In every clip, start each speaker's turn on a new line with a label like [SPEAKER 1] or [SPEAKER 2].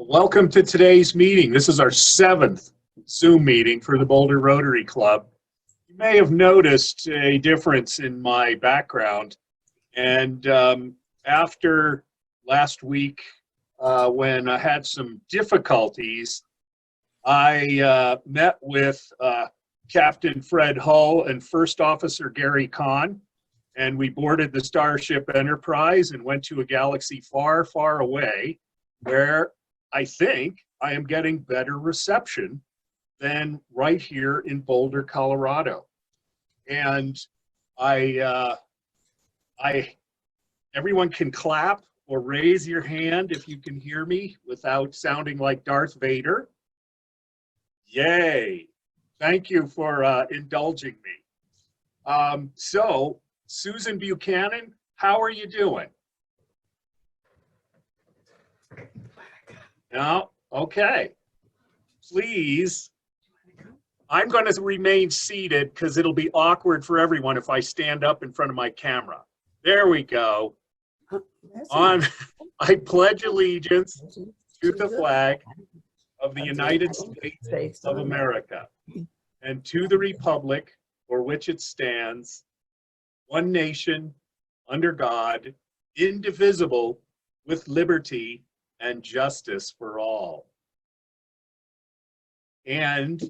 [SPEAKER 1] Welcome to today's meeting. This is our 7th Zoom meeting for the Boulder Rotary Club. You may have noticed a difference in my background, and after last week when I had some difficulties, I met with Captain Fred Hull and First Officer Gary Kahn, and we boarded the Starship Enterprise and went to a galaxy far, far away, where I think I am getting better reception than right here in Boulder, Colorado. And everyone can clap or raise your hand if you can hear me without sounding like Darth Vader. Yay. Thank you for indulging me. So, Susan Buchanan, how are you doing? No? Okay. Please. I'm going to remain seated because it'll be awkward for everyone if I stand up in front of my camera. There we go. I pledge allegiance to the flag of the United States of America and to the republic for which it stands, one nation, under God, indivisible, with liberty and justice for all. And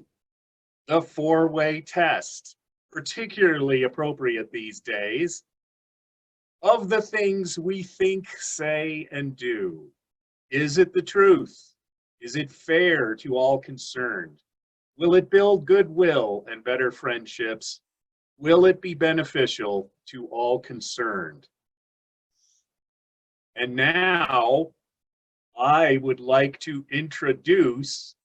[SPEAKER 1] the four-way test, particularly appropriate these days, of the things we think, say, and do. Is it the truth? Is it fair to all concerned? Will it build goodwill and better friendships? Will it be beneficial to all concerned? And now, I would like to introduce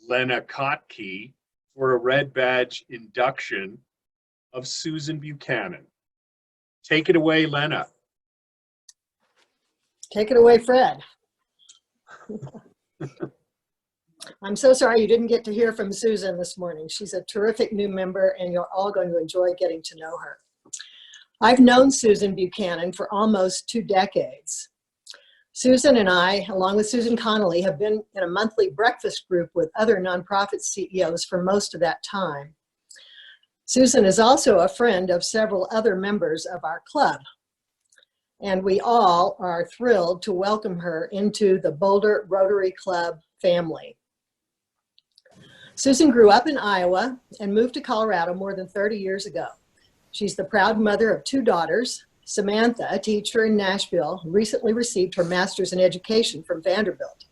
[SPEAKER 1] Lena Kotke for a red badge induction of Susan Buchanan. Take it away, Lena.
[SPEAKER 2] Take it away, Fred. I'm so sorry you didn't get to hear from Susan this morning. She's a terrific new member, and you're all going to enjoy getting to know her. I've known Susan Buchanan for almost 2 decades. Susan and I, along with Susan Connolly, have been in a monthly breakfast group with other nonprofit CEOs for most of that time. Susan is also a friend of several other members of our club, and we all are thrilled to welcome her into the Boulder Rotary Club family. Susan grew up in Iowa and moved to Colorado more than 30 years ago. She's the proud mother of 2 daughters. Samantha, a teacher in Nashville, recently received her master's in education from Vanderbilt.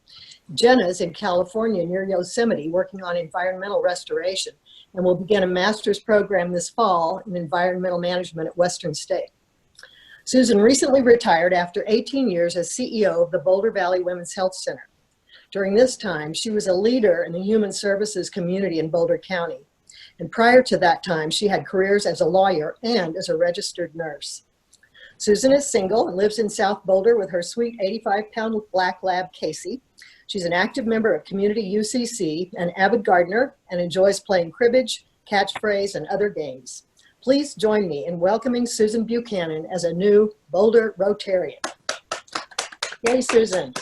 [SPEAKER 2] Jenna's in California near Yosemite working on environmental restoration and will begin a master's program this fall in environmental management at Western State. Susan recently retired after 18 years as CEO of the Boulder Valley Women's Health Center. During this time, she was a leader in the human services community in Boulder County. And prior to that time, she had careers as a lawyer and as a registered nurse. Susan is single and lives in South Boulder with her sweet 85-pound black lab, Casey. She's an active member of Community UCC, an avid gardener, and enjoys playing cribbage, catchphrase, and other games. Please join me in welcoming Susan Buchanan as a new Boulder Rotarian. Yay, Susan.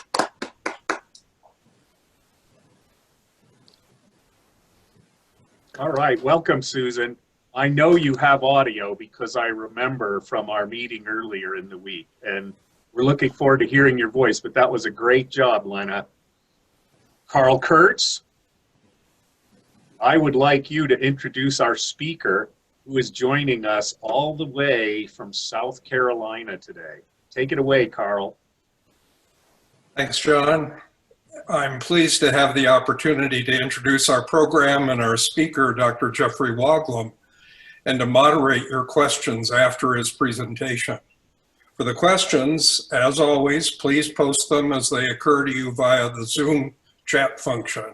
[SPEAKER 1] All right, welcome, Susan. I know you have audio because I remember from our meeting earlier in the week, and we're looking forward to hearing your voice, but that was a great job, Lena. Carl Kurtz, I would like you to introduce our speaker who is joining us all the way from South Carolina today. Take it away, Carl.
[SPEAKER 3] Thanks, John. I'm pleased to have the opportunity to introduce our program and our speaker, Dr. Geoffrey Woglom, and to moderate your questions after his presentation. For the questions, as always, please post them as they occur to you via the Zoom chat function.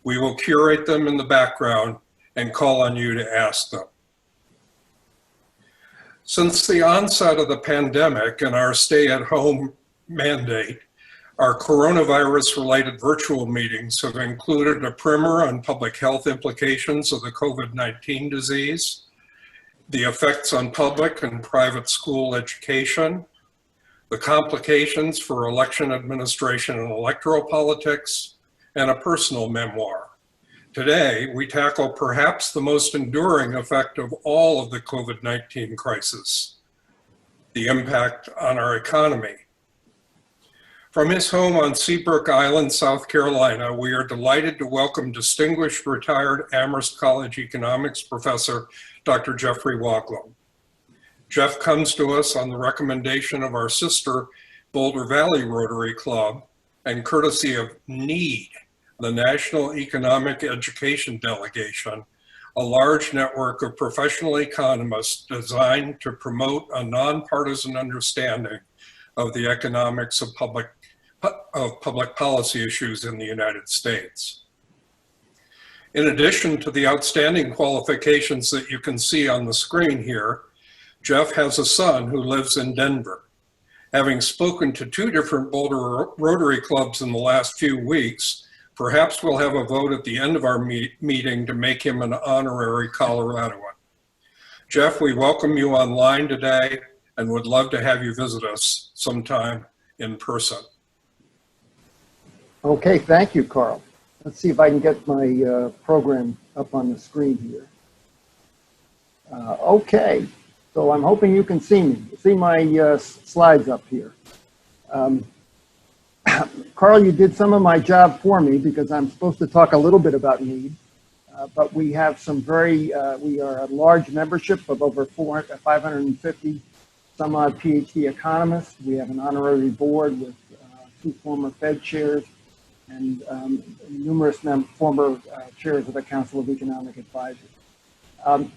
[SPEAKER 3] We will curate them in the background and call on you to ask them. Since the onset of the pandemic and our stay-at-home mandate, our coronavirus-related virtual meetings have included a primer on public health implications of the COVID-19 disease, the effects on public and private school education, the complications for election administration and electoral politics, and a personal memoir. Today, we tackle perhaps the most enduring effect of all of the COVID-19 crisis, the impact on our economy. From his home on Seabrook Island, South Carolina, we are delighted to welcome distinguished retired Amherst College economics professor, Dr. Geoffrey Woglom. Jeff comes to us on the recommendation of our sister Boulder Valley Rotary Club and courtesy of NEED, the National Economic Education Delegation, a large network of professional economists designed to promote a nonpartisan understanding of the economics of public policy issues in the United States. In addition to the outstanding qualifications that you can see on the screen here, Jeff has a son who lives in Denver. Having spoken to 2 different Boulder Rotary clubs in the last few weeks, perhaps we'll have a vote at the end of our meeting to make him an honorary Coloradoan. Jeff, we welcome you online today and would love to have you visit us sometime in person.
[SPEAKER 4] Okay, thank you, Carl. Let's see if I can get my program up on the screen here. Okay, so I'm hoping you can see me. See my slides up here. Carl, you did some of my job for me because I'm supposed to talk a little bit about NEED, but we have some we are a large membership of over 550 some odd PhD economists. We have an honorary board with 2 former Fed chairs and numerous former chairs of the Council of Economic Advisors.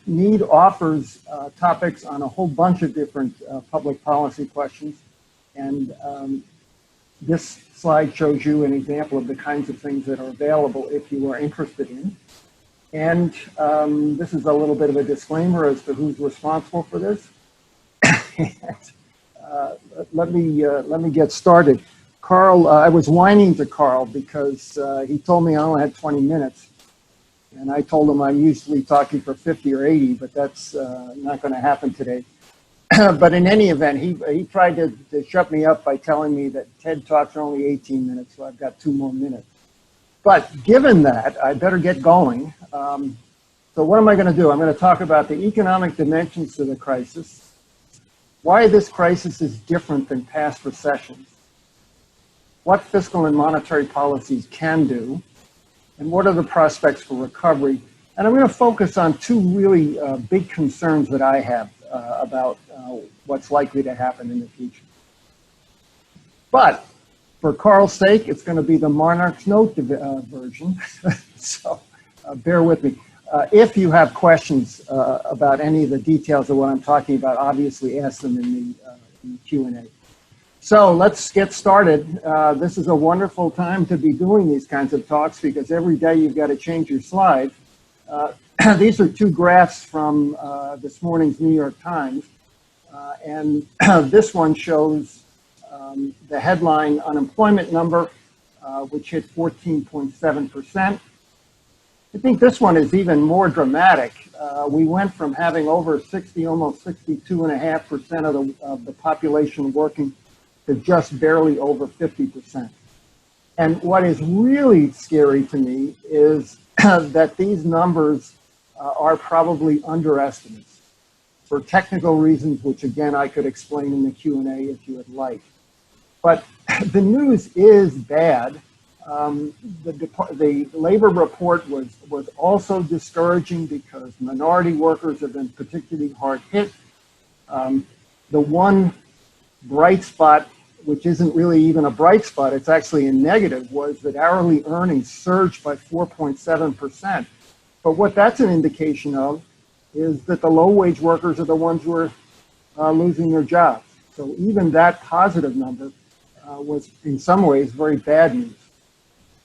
[SPEAKER 4] NEED offers topics on a whole bunch of different public policy questions, and this slide shows you an example of the kinds of things that are available if you are interested in. And this is a little bit of a disclaimer as to who's responsible for this. Let me get started. Carl, I was whining to Carl because he told me I only had 20 minutes. And I told him I'm usually talking for 50 or 80, but that's not going to happen today. But in any event, he tried to shut me up by telling me that TED Talks are only 18 minutes, so I've got 2 more minutes. But given that, I better get going. So what am I going to do? I'm going to talk about the economic dimensions to the crisis, why this crisis is different than past recessions, what fiscal and monetary policies can do, and what are the prospects for recovery. And I'm going to focus on 2 really big concerns that I have about what's likely to happen in the future. But for Carl's sake, it's going to be the Monarch's Note version, so bear with me. If you have questions about any of the details of what I'm talking about, obviously ask them in the Q&A. So let's get started. This is a wonderful time to be doing these kinds of talks because every day you've got to change your slide. These are 2 graphs from this morning's New York Times. And this one shows the headline unemployment number, which hit 14.7%. I think this one is even more dramatic. We went from having over 60, almost 62.5% of the population working to just barely over 50%. And what is really scary to me is that these numbers are probably underestimates for technical reasons, which again, I could explain in the Q&A if you would like. But the news is bad. The labor report was also discouraging because minority workers have been particularly hard hit. The one bright spot, which isn't really even a bright spot, it's actually a negative, was that hourly earnings surged by 4.7%. But what that's an indication of is that the low-wage workers are the ones who are losing their jobs. So even that positive number was in some ways very bad news.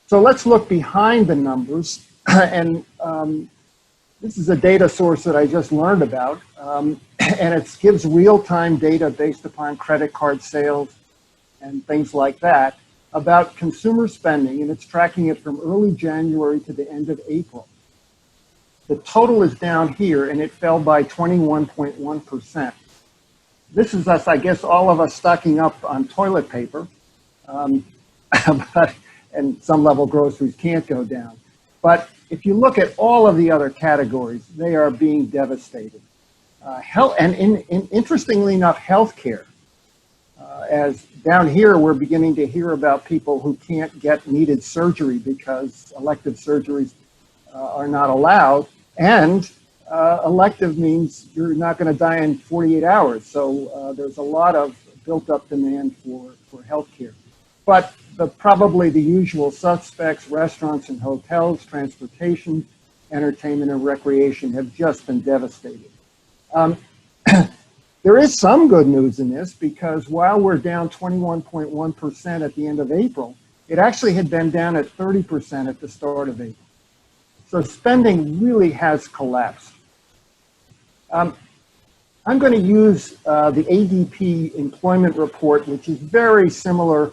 [SPEAKER 4] So let's look behind the numbers. And this is a data source that I just learned about. And it gives real-time data based upon credit card sales and things like that about consumer spending, and it's tracking it from early January to the end of April. The total is down here, and it fell by 21.1%. this is us, I guess, all of us stocking up on toilet paper, but, and some level groceries can't go down. But if you look at all of the other categories, they are being devastated. Interestingly enough, healthcare. As down here, we're beginning to hear about people who can't get needed surgery because elective surgeries are not allowed. And elective means you're not going to die in 48 hours. So there's a lot of built-up demand for healthcare. But probably the usual suspects, restaurants and hotels, transportation, entertainment and recreation have just been devastated. There is some good news in this because while we're down 21.1% at the end of April, it actually had been down at 30% at the start of April. So spending really has collapsed. I'm going to use the ADP employment report, which is very similar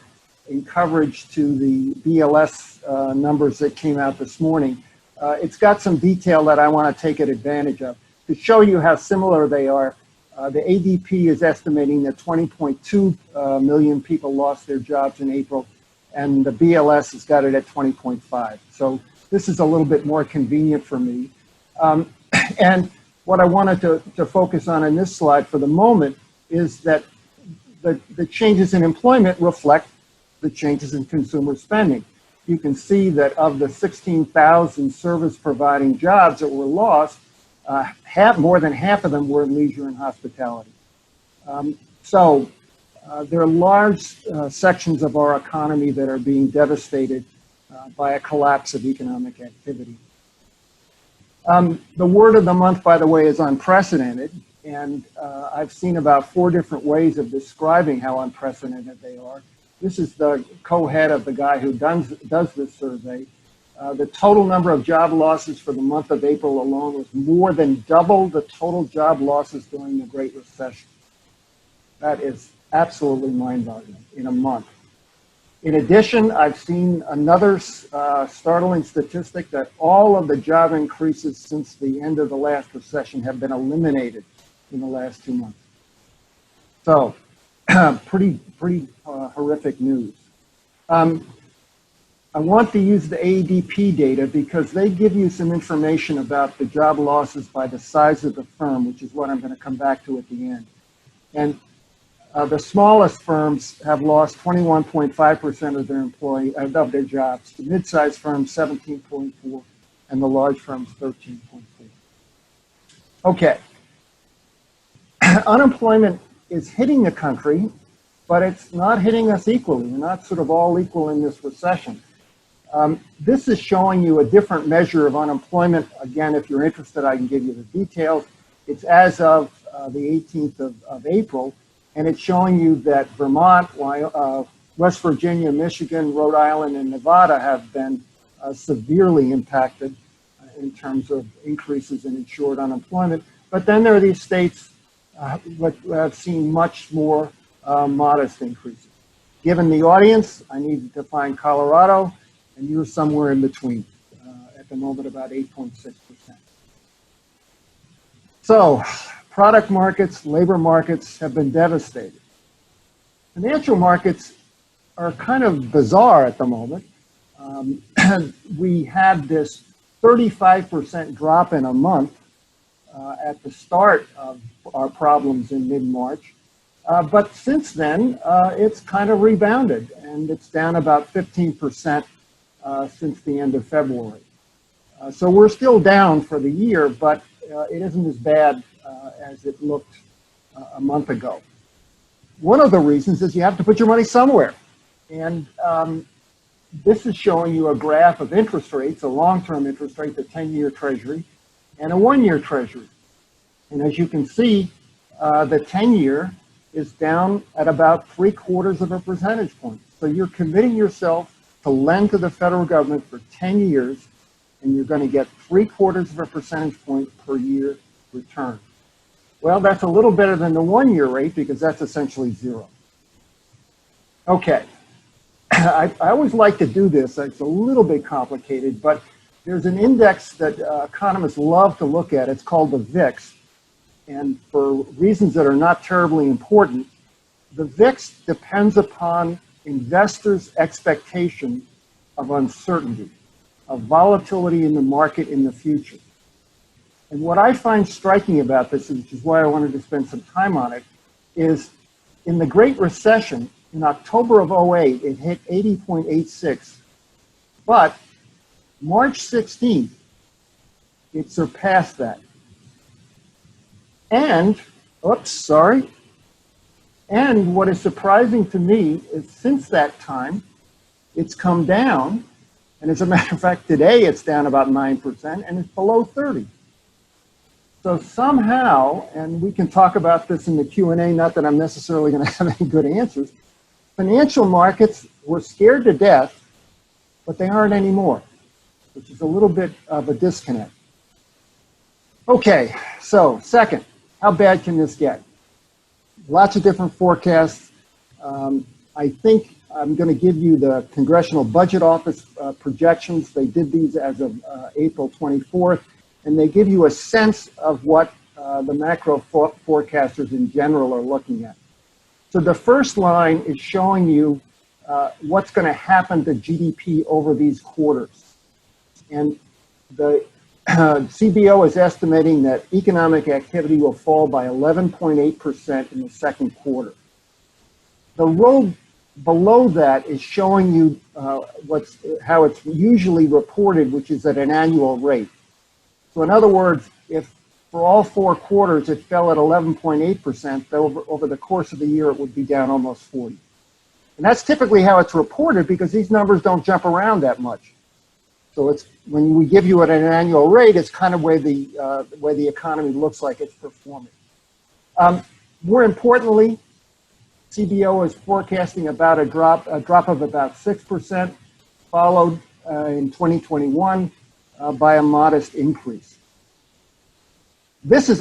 [SPEAKER 4] in coverage to the BLS numbers that came out this morning. It's got some detail that I want to take advantage of. To show you how similar they are, the ADP is estimating that 20.2 million people lost their jobs in April, and the BLS has got it at 20.5. So this is a little bit more convenient for me. And what I wanted to focus on in this slide for the moment is that the changes in employment reflect the changes in consumer spending. You can see that of the 16,000 service-providing jobs that were lost, more than half of them were in leisure and hospitality. So there are large sections of our economy that are being devastated by a collapse of economic activity. The word of the month, by the way, is unprecedented, and I've seen about 4 different ways of describing how unprecedented they are. This is the co-head of the guy who does this survey. The total number of job losses for the month of April alone was more than double the total job losses during the Great Recession. That is absolutely mind-boggling in a month. In addition, I've seen another startling statistic that all of the job increases since the end of the last recession have been eliminated in the last 2 months. So, pretty horrific news. I want to use the ADP data because they give you some information about the job losses by the size of the firm, which is what I'm going to come back to at the end. And the smallest firms have lost 21.5% of their jobs. The mid-sized firms, 17.4%, and the large firms, 13.4%. Okay. Unemployment is hitting the country, but it's not hitting us equally. We're not sort of all equal in this recession. This is showing you a different measure of unemployment. Again, if you're interested, I can give you the details. It's as of the 18th of April, and it's showing you that Vermont, West Virginia, Michigan, Rhode Island, and Nevada have been severely impacted in terms of increases in insured unemployment. But then there are these states that have seen much more modest increases. Given the audience, I need to find Colorado, and you're somewhere in between, at the moment about 8.6%. So, product markets, labor markets have been devastated. Financial markets are kind of bizarre at the moment. We had this 35% drop in a month at the start of our problems in mid-March. But since then, it's kind of rebounded, and it's down about 15% since the end of February. So we're still down for the year, but it isn't as bad as it looked a month ago. One of the reasons is you have to put your money somewhere. And this is showing you a graph of interest rates, a long-term interest rate, the 10-year Treasury, and a 1-year Treasury. And as you can see, the 10-year is down at about 0.75 percentage point. So you're committing yourself to lend to the federal government for 10 years, and you're going to get 0.75 percentage point per year return. Well, that's a little better than the 1-year rate because that's essentially 0. Okay. I always like to do this. It's a little bit complicated, but there's an index that economists love to look at. It's called the VIX. and for reasons that are not terribly important, the VIX depends upon investors' expectation of uncertainty, of volatility in the market in the future. And what I find striking about this, which is why I wanted to spend some time on it, is in the Great Recession, in October of '08, it hit 80.86. But March 16th, it surpassed that. And, and what is surprising to me is since that time, it's come down. And as a matter of fact, today it's down about 9% and it's below 30. So somehow, and we can talk about this in the Q&A, not that I'm necessarily going to have any good answers, financial markets were scared to death, but they aren't anymore, which is a little bit of a disconnect. Okay, so second, how bad can this get? Lots of different forecasts. I think I'm going to give you the Congressional Budget Office projections. They did these as of April 24th, and they give you a sense of what the macro forecasters in general are looking at. So the first line is showing you what's going to happen to GDP over these quarters. And the CBO is estimating that economic activity will fall by 11.8% in the second quarter. The row below that is showing you how it's usually reported, which is at an annual rate. So in other words, if for all 4 quarters it fell at 11.8%, over the course of the year it would be down almost 40. And that's typically how it's reported because these numbers don't jump around that much. So it's when we give you at an annual rate, it's kind of where the economy looks like it's performing. More importantly, CBO is forecasting about a drop of about 6%, followed in 2021 by a modest increase.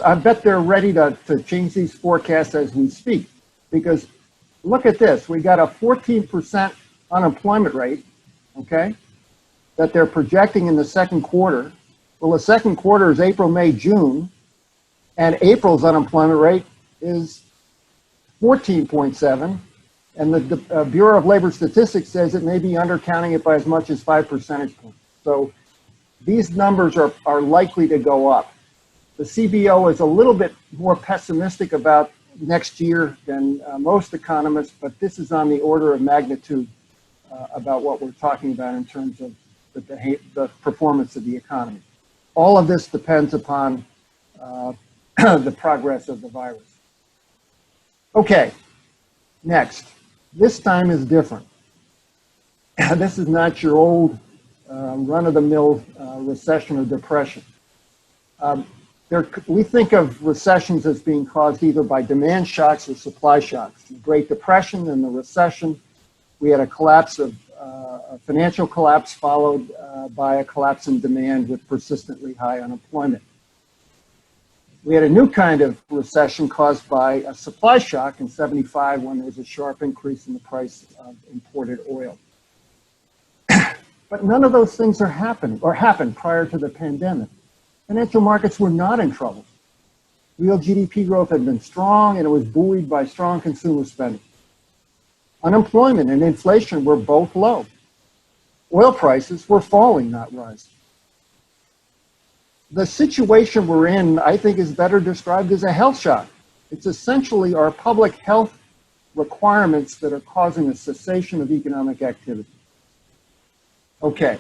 [SPEAKER 4] I bet they're ready to change these forecasts as we speak, because look at this. We got a 14% unemployment rate, okay, that they're projecting in the second quarter. Well, the second quarter is April, May, June, and April's unemployment rate is 14.7, and the Bureau of Labor Statistics says it may be undercounting it by as much as 5 percentage points. So these numbers are likely to go up. The CBO is a little bit more pessimistic about next year than most economists, but this is on the order of magnitude about what we're talking about in terms of the performance of the economy. All of this depends upon the progress of the virus. Okay, next. This time is different. This is not your old run-of-the-mill recession or depression. We think of recessions as being caused either by demand shocks or supply shocks. The Great Depression and the recession, we had a financial collapse followed by a collapse in demand with persistently high unemployment. We had a new kind of recession caused by a supply shock in '75 when there was a sharp increase in the price of imported oil. But none of those things happened prior to the pandemic. Financial markets were not in trouble. Real GDP growth had been strong and it was buoyed by strong consumer spending. Unemployment and inflation were both low. Oil prices were falling, not rising. The situation we're in, I think, is better described as a health shock. It's essentially our public health requirements that are causing a cessation of economic activity. Okay,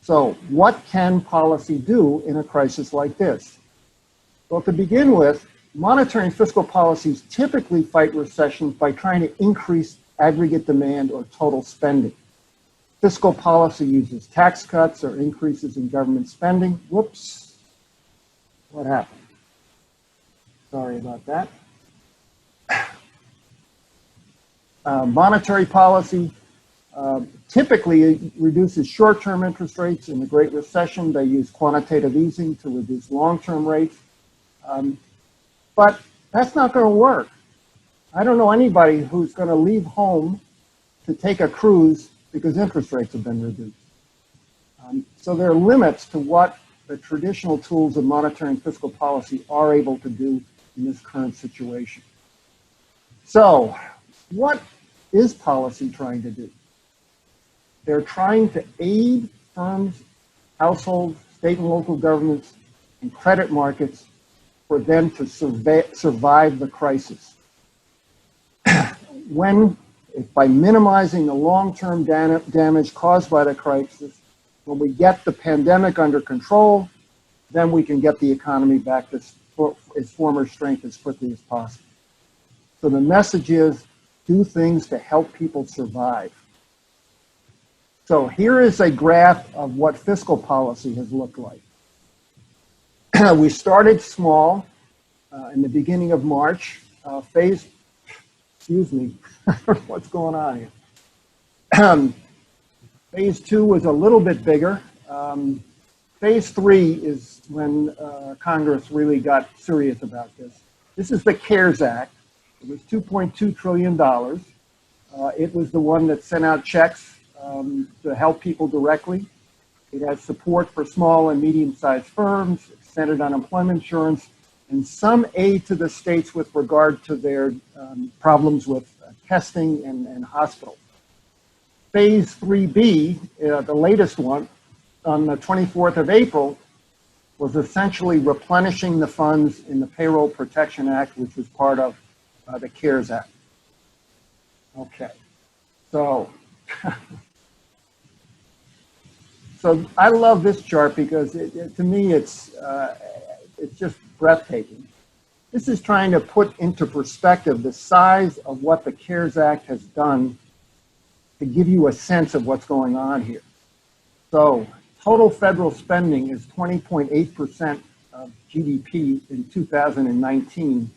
[SPEAKER 4] so what can policy do in a crisis like this? Well, to begin with, monetary and fiscal policies typically fight recessions by trying to increase aggregate demand or total spending. Fiscal policy uses tax cuts or increases in government spending. Whoops, what happened? Sorry about that. Monetary policy typically reduces short-term interest rates. In the Great Recession, they used quantitative easing to reduce long-term rates. But that's not going to work. I don't know anybody who's going to leave home to take a cruise because interest rates have been reduced. So there are limits to what the traditional tools of monetary and fiscal policy are able to do in this current situation. So, what is policy trying to do? They're trying to aid firms, households, state and local governments, and credit markets for them to survive the crisis. By minimizing the long-term damage caused by the crisis, when we get the pandemic under control, then we can get the economy back to its former strength as quickly as possible. So the message is, do things to help people survive. So here is a graph of what fiscal policy has looked like. We started small in the beginning of March. Excuse me, what's going on here? Phase 2 was a little bit bigger. Phase 3 is when Congress really got serious about this. This is the CARES Act. It was $2.2 trillion. It was the one that sent out checks to help people directly. It has support for small and medium-sized firms, extended unemployment insurance, and some aid to the states with regard to their problems with testing and hospitals. Phase 3B, the latest one, on the 24th of April, was essentially replenishing the funds in the Payroll Protection Act, which was part of the CARES Act. Okay, so so I love this chart because to me it's just breathtaking. This is trying to put into perspective the size of what the CARES Act has done to give you a sense of what's going on here. So total federal spending is 20.8% of GDP in 2019,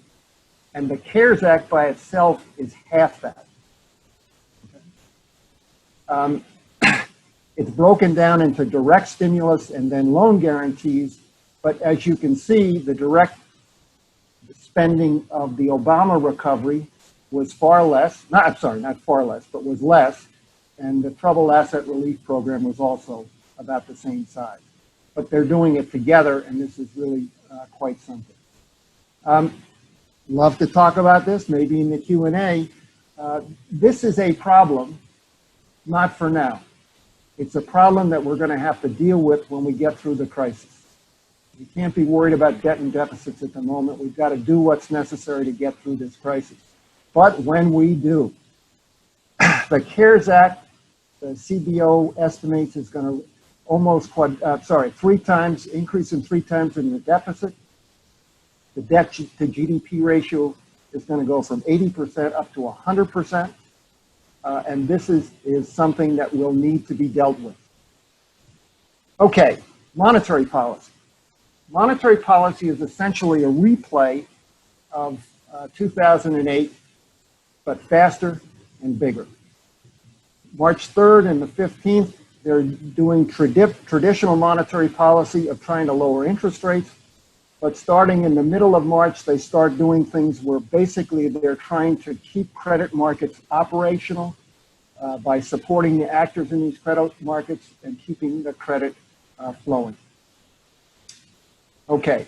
[SPEAKER 4] and the CARES Act by itself is half that. It's broken down into direct stimulus and then loan guarantees, but as you can see, the direct spending of the Obama recovery was far less, not far less, but was less, and the Troubled Asset Relief Program was also about the same size. But they're doing it together, and this is really quite something. Love to talk about this, maybe in the Q&A. This is a problem, not for now. It's a problem that we're going to have to deal with when we get through the crisis. We can't be worried about debt and deficits at the moment. We've got to do what's necessary to get through this crisis. But when we do, the CARES Act, the CBO estimates is going to almost, three times in the deficit. The debt to GDP ratio is going to go from 80% up to 100%. And this is something that will need to be dealt with. Okay, monetary policy. Monetary policy is essentially a replay of 2008, but faster and bigger. March 3rd and the 15th, they're doing traditional monetary policy of trying to lower interest rates. But starting in the middle of March, they start doing things where basically they're trying to keep credit markets operational by supporting the actors in these credit markets and keeping the credit flowing. Okay,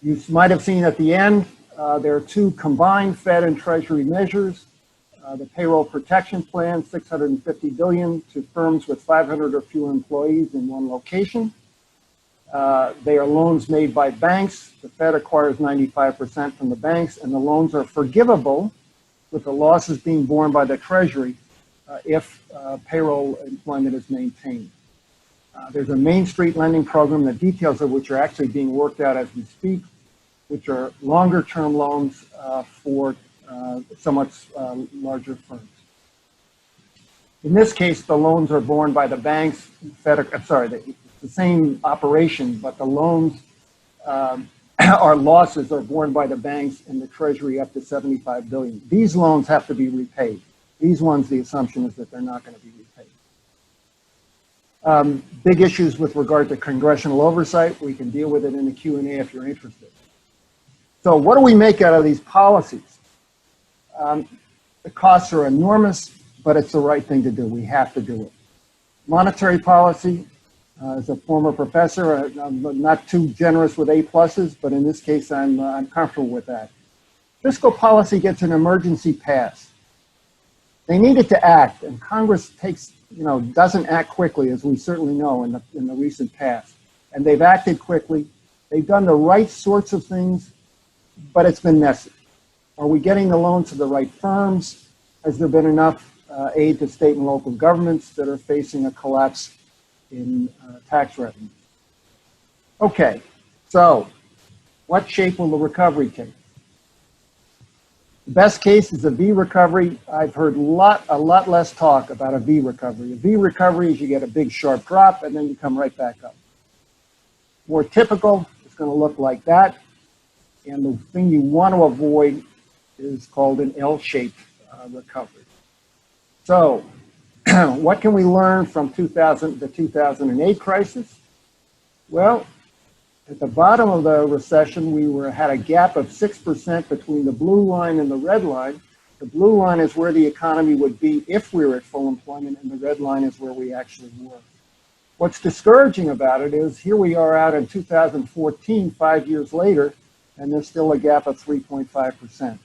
[SPEAKER 4] you might have seen at the end, there are two combined Fed and Treasury measures. The payroll protection plan, $650 billion to firms with 500 or fewer employees in one location. They are loans made by banks. The Fed acquires 95% from the banks, and the loans are forgivable with the losses being borne by the Treasury if payroll employment is maintained. There's a Main Street lending program, the details of which are actually being worked out as we speak, which are longer-term loans for somewhat larger firms. In this case, the loans are borne by the banks. The same operation, but the loans our losses are borne by the banks and the Treasury up to $75 billion. These loans have to be repaid. These ones, the assumption is that they're not going to be repaid. Big issues with regard to congressional oversight. We can deal with it in the Q&A if you're interested. So what do we make out of these policies? The costs are enormous, but it's the right thing to do. We have to do it. Monetary policy, As a former professor, I'm not too generous with A pluses, but in this case, I'm comfortable with that. Fiscal policy gets an emergency pass. They needed to act, and Congress doesn't act quickly, as we certainly know in the recent past. And they've acted quickly. They've done the right sorts of things, but it's been messy. Are we getting the loans to the right firms? Has there been enough aid to state and local governments that are facing a collapse in tax revenue? Okay, so what shape will the recovery take? The best case is a V recovery. I've heard a lot less talk about a V recovery. A V recovery is you get a big sharp drop and then you come right back up. More typical, it's going to look like that. And the thing you want to avoid is called an L-shaped recovery. So what can we learn from the 2008 crisis? Well, at the bottom of the recession, we had a gap of 6% between the blue line and the red line. The blue line is where the economy would be if we were at full employment, and the red line is where we actually were. What's discouraging about it is here we are out in 2014, 5 years later, and there's still a gap of 3.5%.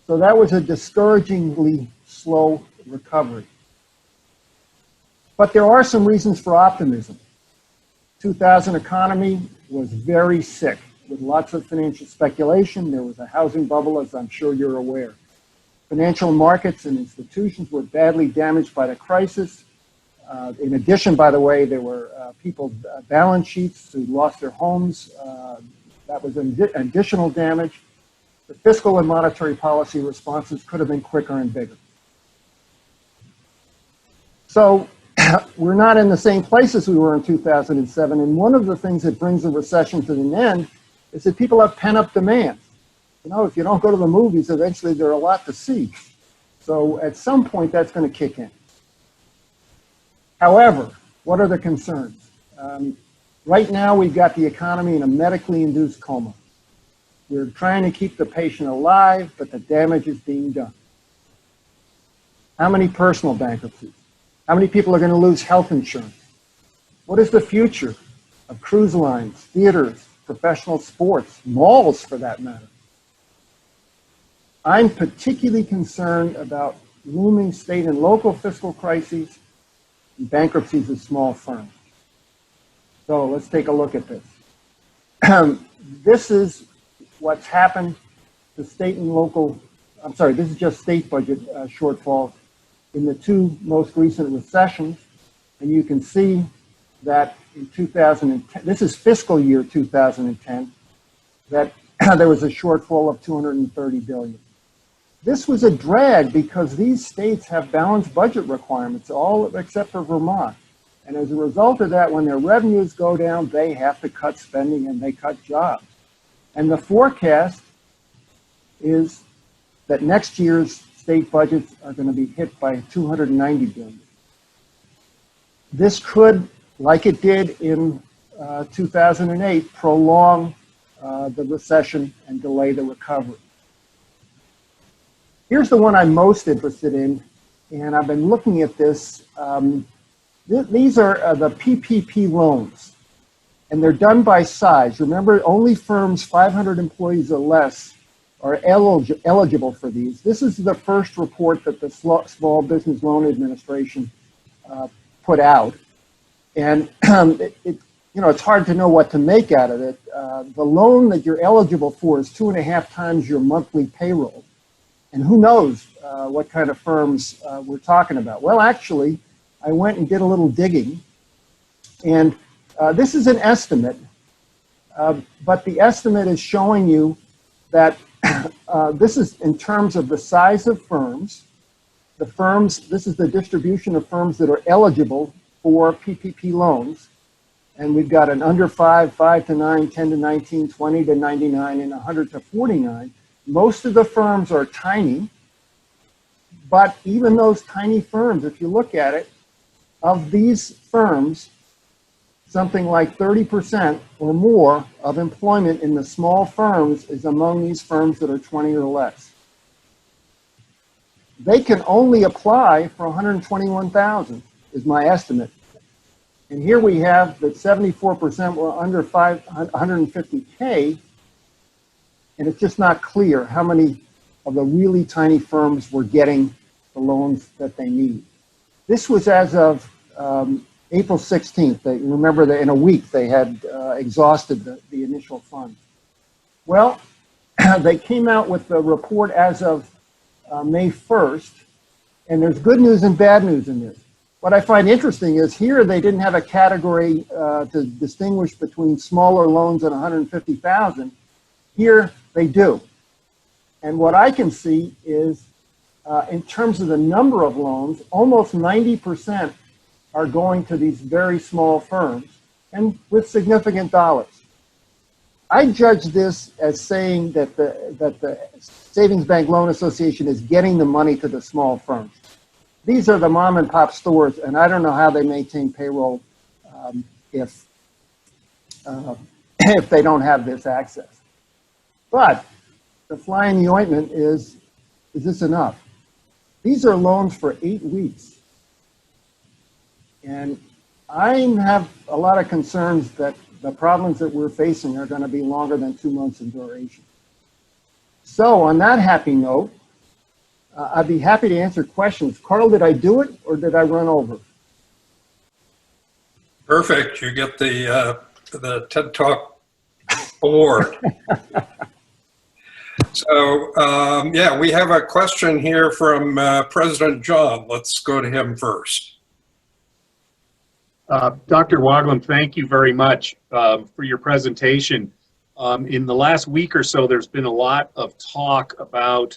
[SPEAKER 4] So that was a discouragingly slow recovery. But there are some reasons for optimism. 2000 economy was very sick with lots of financial speculation. There was a housing bubble, as I'm sure you're aware. Financial markets and institutions were badly damaged by the crisis. In addition, by the way, there were people's balance sheets who lost their homes. That was additional damage. The fiscal and monetary policy responses could have been quicker and bigger. So we're not in the same place as we were in 2007. And one of the things that brings the recession to an end is that people have pent-up demand. You know, if you don't go to the movies, eventually there are a lot to see. So at some point, that's going to kick in. However, what are the concerns? Right now, we've got the economy in a medically induced coma. We're trying to keep the patient alive, but the damage is being done. How many personal bankruptcies? How many people are going to lose health insurance? What is the future of cruise lines, theaters, professional sports, malls for that matter? I'm particularly concerned about looming state and local fiscal crises and bankruptcies of small firms. So let's take a look at this. This is what's happened to state and local, this is just state budget shortfalls in the two most recent recessions. And you can see that in 2010, this is fiscal year 2010, that there was a shortfall of $230 billion. This was a drag because these states have balanced budget requirements, all except for Vermont. And as a result of that, when their revenues go down, they have to cut spending and they cut jobs. And the forecast is that next year's state budgets are going to be hit by $290 billion. This could, like it did in 2008, prolong the recession and delay the recovery. Here's the one I'm most interested in, and I've been looking at this. These are the PPP loans, and they're done by size. Remember, only firms 500 employees or less are eligible for these. This is the first report that the Small Business Loan Administration put out, and it's hard to know what to make out of it. The loan that you're eligible for is 2.5 times your monthly payroll. And who knows what kind of firms we're talking about. Well, actually, I went and did a little digging. And this is an estimate. But the estimate is showing you that this is in terms of the size of firms. The firms, this is the distribution of firms that are eligible for PPP loans. And we've got an under 5, 5 to 9, 10 to 19, 20 to 99, and 100 to 49. Most of the firms are tiny, but even those tiny firms, if you look at it, of these firms, something like 30% or more of employment in the small firms is among these firms that are 20 or less. They can only apply for 121,000 is my estimate. And here we have that 74% were under 150K, and it's just not clear how many of the really tiny firms were getting the loans that they need. This was as of April 16th. Remember that in a week they had exhausted the initial funds. Well, they came out with the report as of May 1st, and there's good news and bad news in this. What I find interesting is here they didn't have a category to distinguish between smaller loans and 150,000. Here they do. And what I can see is in terms of the number of loans, almost 90% are going to these very small firms and with significant dollars. I judge this as saying that the Savings Bank Loan Association is getting the money to the small firms. These are the mom and pop stores, and I don't know how they maintain payroll if they don't have this access. But the fly in the ointment is this enough? These are loans for 8 weeks. And I have a lot of concerns that the problems that we're facing are going to be longer than 2 months in duration. So on that happy note, I'd be happy to answer questions. Carl, did I do it or did I run over?
[SPEAKER 3] Perfect. You get the TED Talk award. So, yeah, we have a question here from President John. Let's go to him first.
[SPEAKER 1] Dr. Woglom, thank you very much for your presentation. In the last week or so, there's been a lot of talk about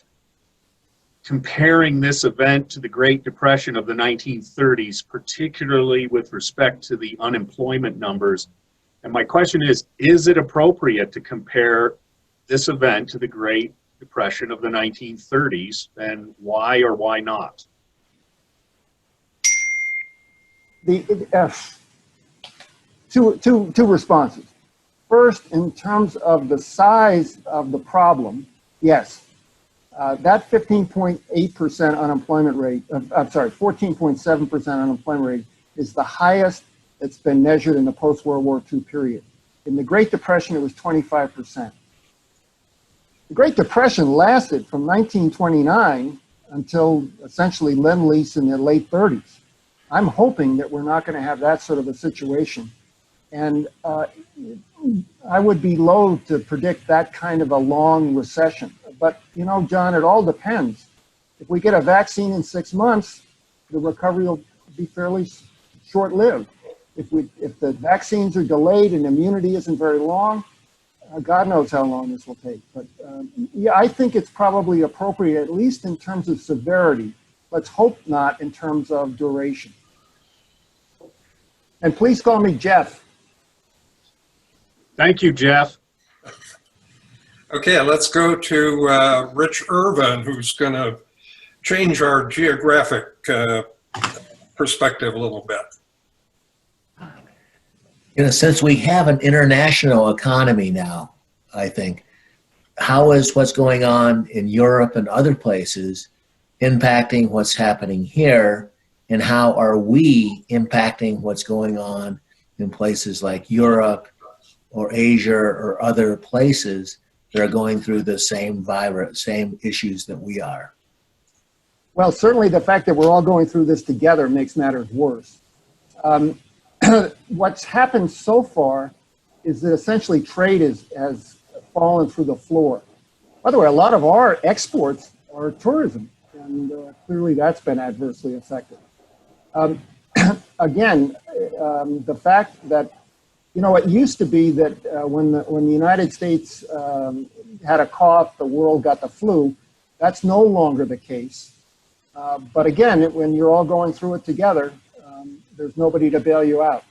[SPEAKER 1] comparing this event to the Great Depression of the 1930s, particularly with respect to the unemployment numbers. And my question is it appropriate to compare this event to the Great Depression of the 1930s, and why or why not?
[SPEAKER 4] Two responses. First, in terms of the size of the problem, yes, that 15.8% unemployment rate, I'm sorry, 14.7% unemployment rate is the highest that's been measured in the post-World War II period. In the Great Depression, it was 25%. The Great Depression lasted from 1929 until essentially Lend-Lease in the late 30s. I'm hoping that we're not going to have that sort of a situation. And I would be loath to predict that kind of a long recession. But, you know, John, it all depends. If we get a vaccine in 6 months, the recovery will be fairly short-lived. If the vaccines are delayed and immunity isn't very long, God knows how long this will take. But yeah, I think it's probably appropriate, at least in terms of severity. Let's hope not in terms of duration. And please call me Jeff.
[SPEAKER 1] Thank you, Jeff.
[SPEAKER 3] Okay, let's go to Rich Irvin, who's going to change our geographic perspective a little bit.
[SPEAKER 5] You know, since we have an international economy now, I think, how is what's going on in Europe and other places impacting what's happening here, and how are we impacting what's going on in places like Europe or Asia or other places that are going through the same virus, same issues that we are?
[SPEAKER 4] Well, certainly the fact that we're all going through this together makes matters worse. What's happened so far is that essentially trade has fallen through the floor. By the way, a lot of our exports are tourism, and clearly that's been adversely affected. Again, the fact that, you know, it used to be that when the United States had a cough, the world got the flu. That's no longer the case. But again, when you're all going through it together, there's nobody to bail you out.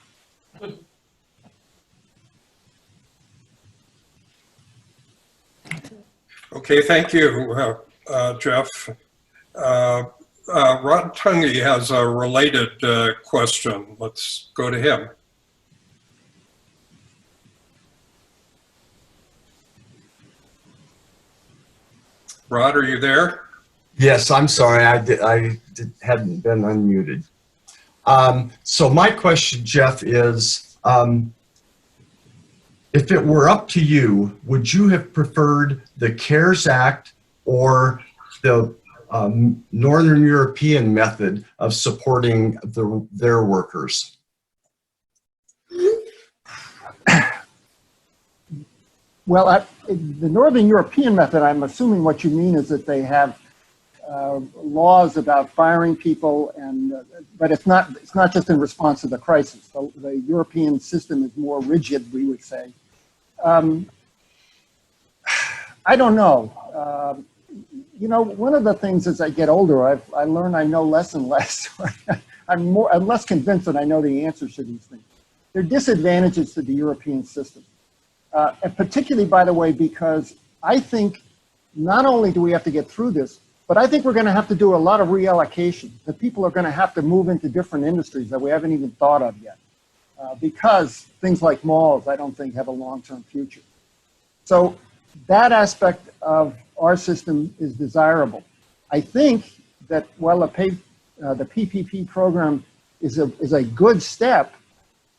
[SPEAKER 3] Okay, thank you, Jeff. Rod Tunge has a related question. Let's go to him. Rod, are you there?
[SPEAKER 6] Yes, I'm sorry. I hadn't been unmuted. So my question, Jeff, is if it were up to you, would you have preferred the CARES Act or the Northern European method of supporting their workers?
[SPEAKER 4] Well, the Northern European method, I'm assuming what you mean is that they have laws about firing people, and but it's not just in response to the crisis. The European system is more rigid, we would say. I don't know. You know, one of the things as I get older, I learn I know less and less. I'm less convinced that I know the answers to these things. There are disadvantages to the European system, and particularly, by the way, because I think not only do we have to get through this, but I think we're going to have to do a lot of reallocation. The people are going to have to move into different industries that we haven't even thought of yet, because things like malls, I don't think have a long-term future. So that aspect of our system is desirable. I think that while the PPP program is a good step,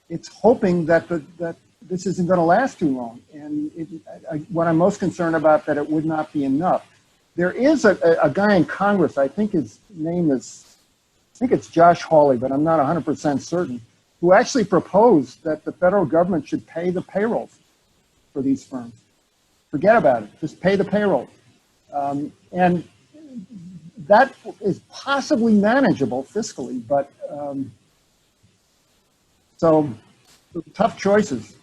[SPEAKER 4] it's hoping that that this isn't going to last too long. And what I'm most concerned about, that it would not be enough. There is a guy in Congress, I think his name is, I think it's Josh Hawley, but I'm not 100% certain, who actually proposed that the federal government should pay the payrolls for these firms. Forget about it, just pay the payroll. And that is possibly manageable fiscally, but so tough choices.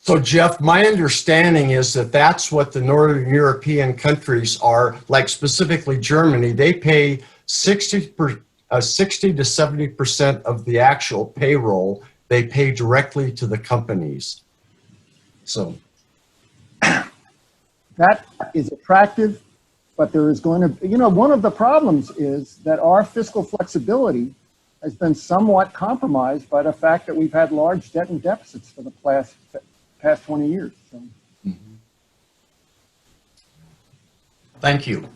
[SPEAKER 6] So Jeff, my understanding is that that's what the Northern European countries are, like specifically Germany. They pay 60 to 70% of the actual payroll. They pay directly to the companies. So
[SPEAKER 4] that is attractive, but there is going to, you know, one of the problems is that our fiscal flexibility has been somewhat compromised by the fact that we've had large debt and deficits for the past 20 years. So.
[SPEAKER 6] thank you.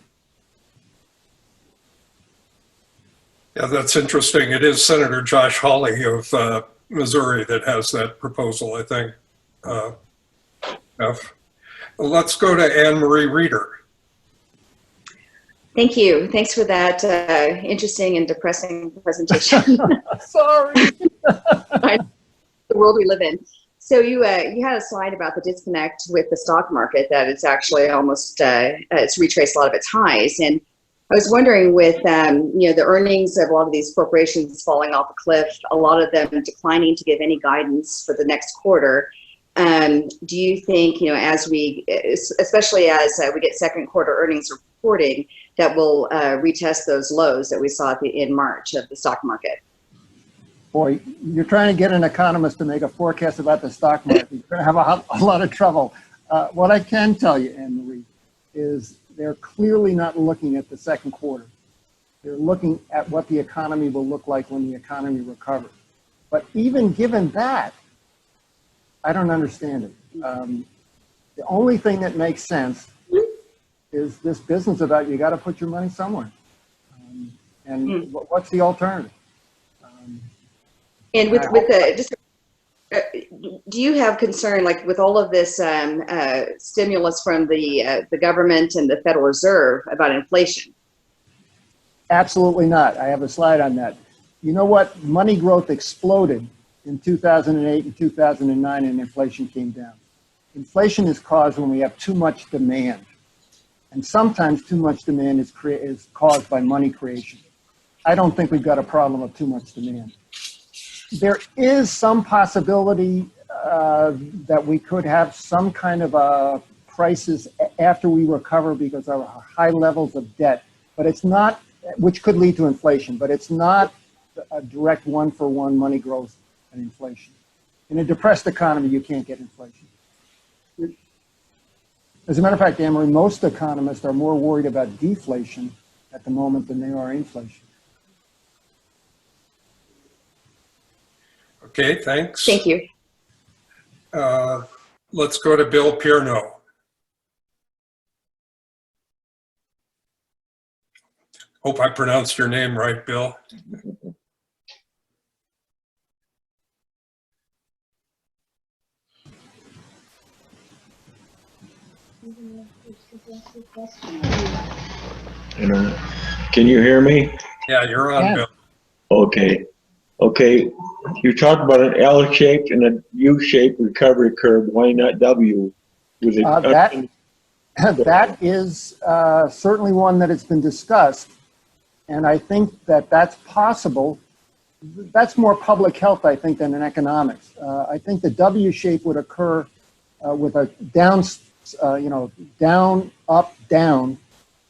[SPEAKER 3] Yeah, that's interesting. It is Senator Josh Hawley of Missouri that has that proposal, I think. Jeff. Let's go to Anne Marie Reeder.
[SPEAKER 7] Thank you. Thanks for that interesting and depressing presentation.
[SPEAKER 4] Sorry.
[SPEAKER 7] The world we live in. So you had a slide about the disconnect with the stock market, that it's actually almost it's retraced a lot of its highs. And I was wondering, with you know, the earnings of a lot of these corporations falling off a cliff, a lot of them declining to give any guidance for the next quarter. Do you think, you know, as we, especially as we get second quarter earnings reporting, that will retest those lows that we saw in March of the stock market?
[SPEAKER 4] Boy, you're trying to get an economist to make a forecast about the stock market. You're going to have a lot of trouble. What I can tell you, Anne Marie, is they're clearly not looking at the second quarter. They're looking at what the economy will look like when the economy recovers. But even given that, I don't understand it. The only thing that makes sense is this business about you got to put your money somewhere. And what's the alternative?
[SPEAKER 7] And with the, just, do you have concern, like with all of this stimulus from the government and the Federal Reserve, about inflation?
[SPEAKER 4] Absolutely not. I have a slide on that. You know what? Money growth exploded in 2008 and 2009, and inflation came down. Inflation is caused when we have too much demand. And sometimes too much demand is caused by money creation. I don't think we've got a problem of too much demand. There is some possibility that we could have some kind of a crisis after we recover because of our high levels of debt, but it's not, which could lead to inflation, but it's not a direct one-for-one money growth and inflation. In a depressed economy, you can't get inflation. As a matter of fact, Anne-Marie, most economists are more worried about deflation at the moment than they are inflation.
[SPEAKER 3] Okay, thanks.
[SPEAKER 7] Thank you.
[SPEAKER 3] Let's go to Bill Pierno. Hope I pronounced your name right, Bill.
[SPEAKER 8] Internet. Can you hear me?
[SPEAKER 3] Yeah, you're on,
[SPEAKER 4] Yeah.
[SPEAKER 3] Bill.
[SPEAKER 8] Okay. Okay. You talked about an L-shaped and a U-shaped recovery curve. Why not W? Was it?
[SPEAKER 4] That is certainly one that has been discussed, and I think that that's possible. That's more public health, I think, than in economics. I think the W shape would occur with a down, down, up, down,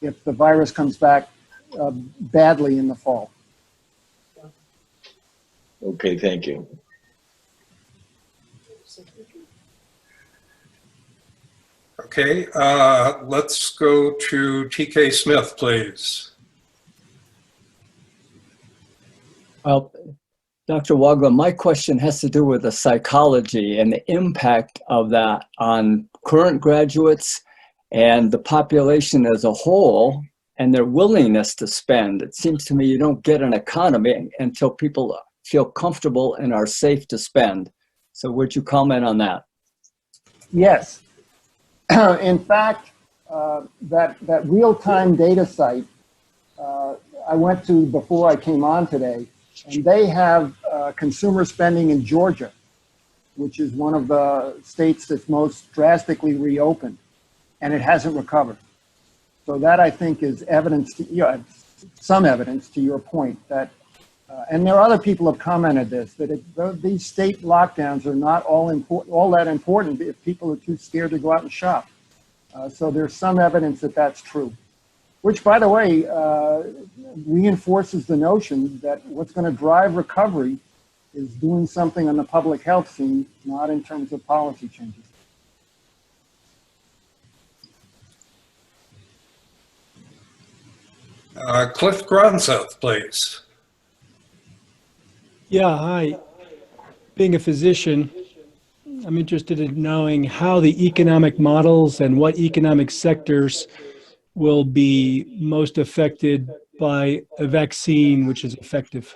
[SPEAKER 4] if the virus comes back badly in the fall.
[SPEAKER 8] Okay, thank you.
[SPEAKER 3] Okay, let's go to TK Smith, please.
[SPEAKER 9] Well, Dr. Woglom, my question has to do with the psychology and the impact of that on current graduates and the population as a whole and their willingness to spend. It seems to me you don't get an economy until people feel comfortable and are safe to spend. So would you comment on that?
[SPEAKER 4] Yes. In fact, that real-time data site I went to before I came on today, and they have consumer spending in Georgia, which is one of the states that's most drastically reopened, and it hasn't recovered. So that, I think, is evidence to, some evidence to your point that, and there are other people have commented this, that these state lockdowns are not all that important if people are too scared to go out and shop. So there's some evidence that that's true, which, by the way, reinforces the notion that what's going to drive recovery is doing something on the public health scene, not in terms of policy changes.
[SPEAKER 3] Cliff Gronseth, please.
[SPEAKER 10] Yeah, hi. Being a physician, I'm interested in knowing how the economic models and what economic sectors will be most affected by a vaccine which is effective.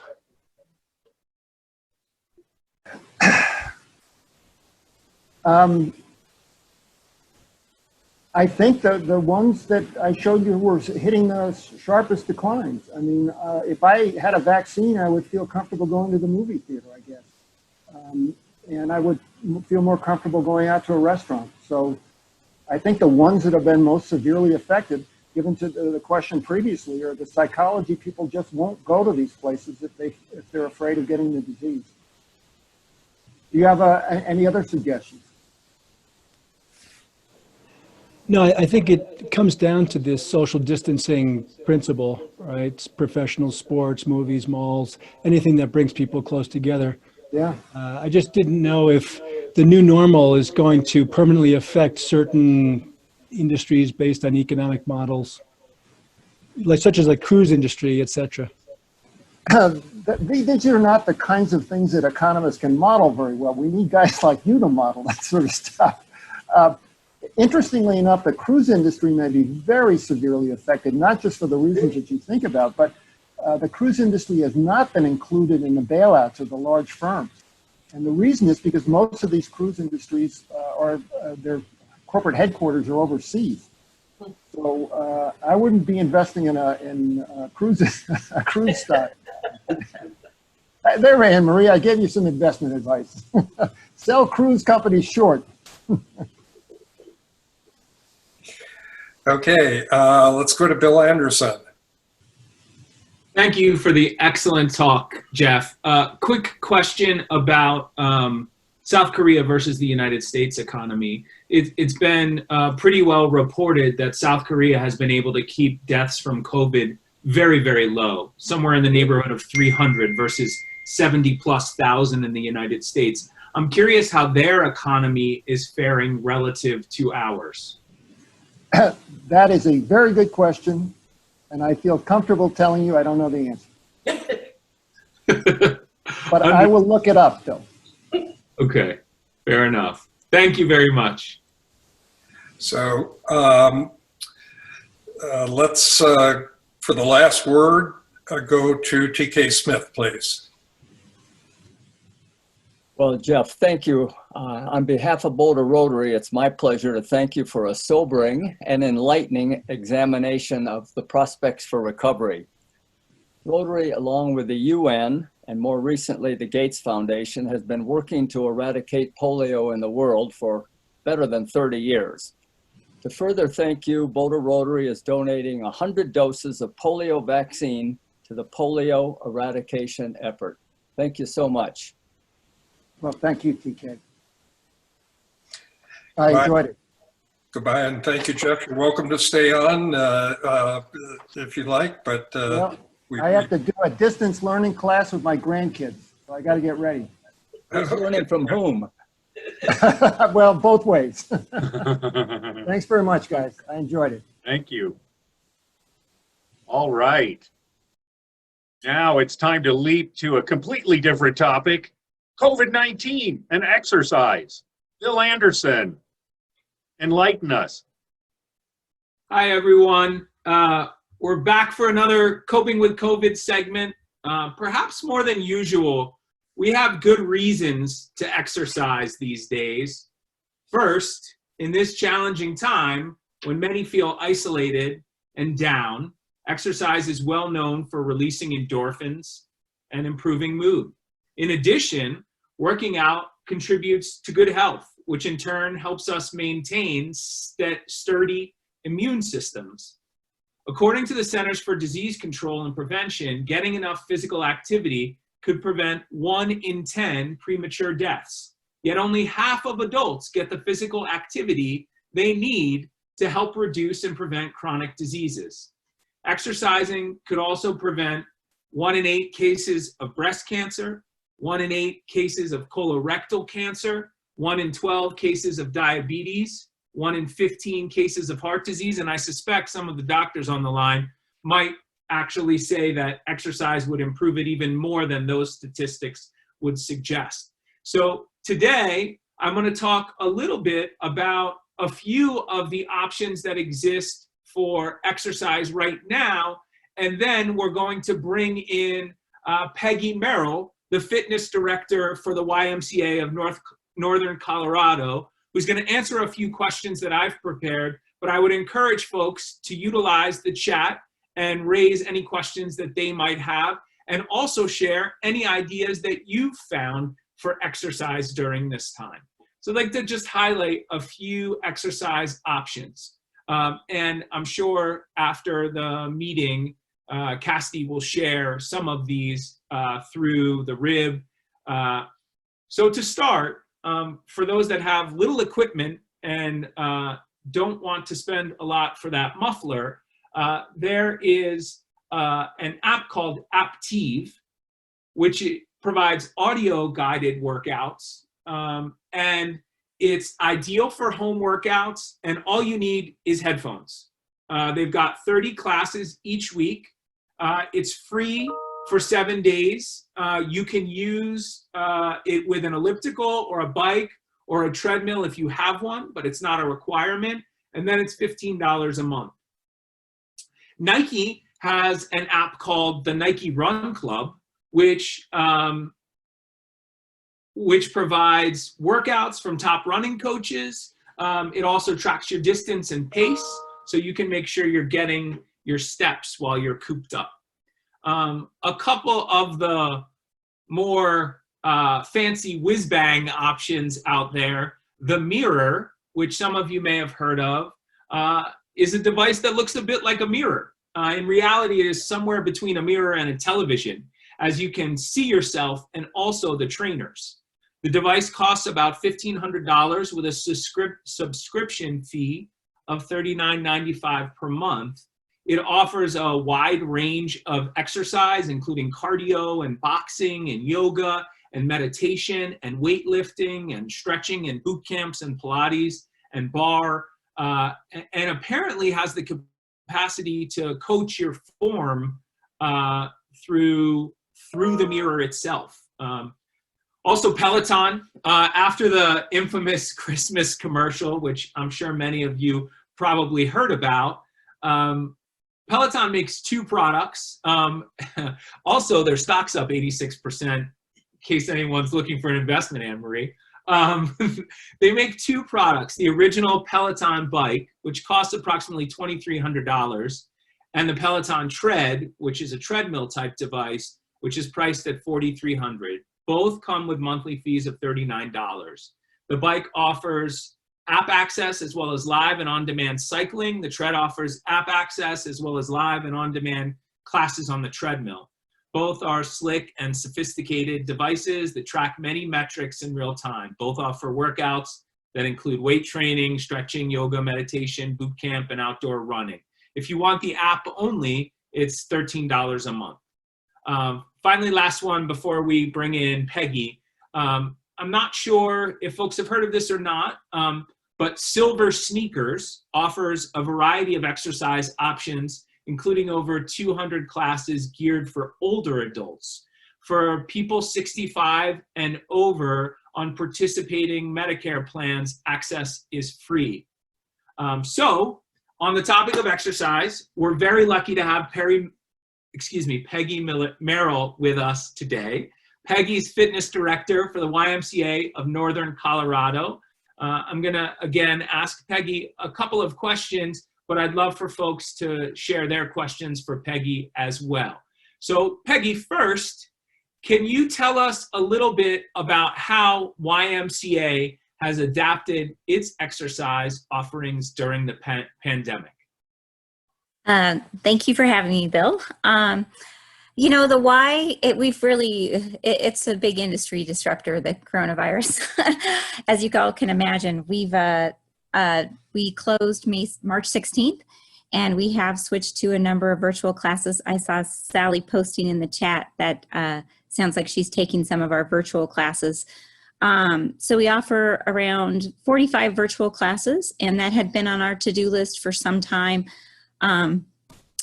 [SPEAKER 4] I think the ones that I showed you were hitting the sharpest declines. I mean, if I had a vaccine, I would feel comfortable going to the movie theater, I guess. And I would feel more comfortable going out to a restaurant. So I think the ones that have been most severely affected, given to the question previously, are the psychology. People just won't go to these places if they're afraid of getting the disease. Do you have any other suggestions?
[SPEAKER 10] No, I think it comes down to this social distancing principle, right? It's professional sports, movies, malls, anything that brings people close together.
[SPEAKER 4] Yeah.
[SPEAKER 10] I just didn't know if the new normal is going to permanently affect certain industries based on economic models, such as the cruise industry, et cetera.
[SPEAKER 4] These are not the kinds of things that economists can model very well. We need guys like you to model that sort of stuff. Interestingly enough, the cruise industry may be very severely affected, not just for the reasons that you think about, but the cruise industry has not been included in the bailouts of the large firms. And the reason is because most of these cruise industries their corporate headquarters are overseas. So I wouldn't be investing in cruises, a cruise stock. There, Anne Marie, I gave you some investment advice. Sell cruise companies short.
[SPEAKER 3] Okay, let's go to Bill Anderson.
[SPEAKER 11] Thank you for the excellent talk, Jeff. Quick question about South Korea versus the United States economy. It's been pretty well reported that South Korea has been able to keep deaths from COVID very, very low, somewhere in the neighborhood of 300 versus 70,000+ in the United States. I'm curious how their economy is faring relative to ours.
[SPEAKER 4] That is a very good question, and I feel comfortable telling you I don't know the answer. But I will look it up, though.
[SPEAKER 11] Okay, fair enough. Thank you very much.
[SPEAKER 3] So let's, for the last word, go to TK Smith, please.
[SPEAKER 9] Well, Jeff, thank you. On behalf of Boulder Rotary, it's my pleasure to thank you for a sobering and enlightening examination of the prospects for recovery. Rotary, along with the UN and more recently the Gates Foundation, has been working to eradicate polio in the world for better than 30 years. To further thank you, Boulder Rotary is donating 100 doses of polio vaccine to the polio eradication effort. Thank you so much.
[SPEAKER 4] Well, thank you, TK. I enjoyed it.
[SPEAKER 3] Goodbye, and thank you, Jeff. You're welcome to stay on if you like, but
[SPEAKER 4] Well, I have to do a distance learning class with my grandkids, so I got to get ready.
[SPEAKER 9] Who's learning from whom?
[SPEAKER 4] Well, both ways. Thanks very much, guys. I enjoyed it.
[SPEAKER 1] Thank you. All right. Now it's time to leap to a completely different topic, COVID-19 and exercise. Bill Anderson, enlighten us.
[SPEAKER 11] Hi, everyone. We're back for another Coping with COVID segment. Perhaps more than usual, we have good reasons to exercise these days. First, in this challenging time, when many feel isolated and down, exercise is well known for releasing endorphins and improving mood. In addition, working out contributes to good health, which in turn helps us maintain sturdy immune systems. According to the Centers for Disease Control and Prevention, getting enough physical activity could prevent 1 in 10 premature deaths. Yet only half of adults get the physical activity they need to help reduce and prevent chronic diseases. Exercising could also prevent 1 in 8 cases of breast cancer, 1 in 8 cases of colorectal cancer, 1 in 12 cases of diabetes, 1 in 15 cases of heart disease, and I suspect some of the doctors on the line might actually say that exercise would improve it even more than those statistics would suggest. So today, I'm going to talk a little bit about a few of the options that exist for exercise right now, and then we're going to bring in Peggy Merrill, the fitness director for the YMCA of Northern Colorado, who's going to answer a few questions that I've prepared, but I would encourage folks to utilize the chat and raise any questions that they might have, and also share any ideas that you've found for exercise during this time. So I'd like to just highlight a few exercise options. And I'm sure after the meeting, Cassidy will share some of these through the RIB. So to start, for those that have little equipment and don't want to spend a lot for that muffler, there is an app called Aptiv, which provides audio guided workouts. And it's ideal for home workouts, and all you need is headphones. They've got 30 classes each week. It's free for 7 days. You can use it with an elliptical or a bike or a treadmill if you have one, but it's not a requirement. And then it's $15 a month. Nike has an app called the Nike Run Club, which provides workouts from top running coaches. It also tracks your distance and pace, so you can make sure you're getting your steps while you're cooped up. A couple of the more fancy whiz-bang options out there, the Mirror, which some of you may have heard of, is a device that looks a bit like a mirror. In reality, it is somewhere between a mirror and a television, as you can see yourself and also the trainers. The device costs about $1,500 with a subscription fee of $39.95 per month. It offers a wide range of exercise, including cardio and boxing and yoga and meditation and weightlifting and stretching and boot camps and Pilates and bar, and apparently has the capacity to coach your form through the mirror itself. Also Peloton, after the infamous Christmas commercial, which I'm sure many of you probably heard about, Peloton makes 2 products. Also, their stock's up 86%. case anyone's looking for an investment, Anne-Marie. They make two products, the original Peloton bike, which costs approximately $2,300, and the Peloton Tread, which is a treadmill type device, which is priced at $4,300. Both come with monthly fees of $39. The bike offers app access as well as live and on-demand cycling. The Tread offers app access as well as live and on-demand classes on the treadmill. Both are slick and sophisticated devices that track many metrics in real time. Both offer workouts that include weight training, stretching, yoga, meditation, boot camp, and outdoor running. If you want the app only, it's $13 a month. Finally, last one before we bring in Peggy. I'm not sure if folks have heard of this or not, but Silver Sneakers offers a variety of exercise options, including over 200 classes geared for older adults. For people 65 and over on participating Medicare plans, access is free. So on the topic of exercise, we're very lucky to have Peggy Merrill with us today. Peggy's fitness director for the YMCA of Northern Colorado. I'm gonna, again, ask Peggy a couple of questions, but I'd love for folks to share their questions for Peggy as well. So Peggy, first, can you tell us a little bit about how YMCA has adapted its exercise offerings during the pandemic?
[SPEAKER 12] Thank you for having me, Bill. You know, the why, it's a big industry disruptor, the coronavirus. As you all can imagine, we closed March 16th, and we have switched to a number of virtual classes. I saw Sally posting in the chat that sounds like she's taking some of our virtual classes. So we offer around 45 virtual classes, and that had been on our to-do list for some time.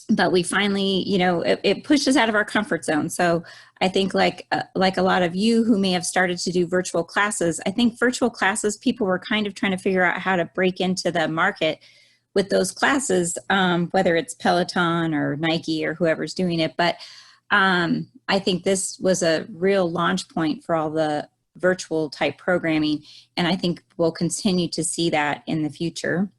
[SPEAKER 12] But we finally, you know, it pushed us out of our comfort zone. So I think like a lot of you who may have started to do virtual classes, I think virtual classes, people were kind of trying to figure out how to break into the market with those classes, whether it's Peloton or Nike or whoever's doing it. But I think this was a real launch point for all the virtual type programming. And I think we'll continue to see that in the future.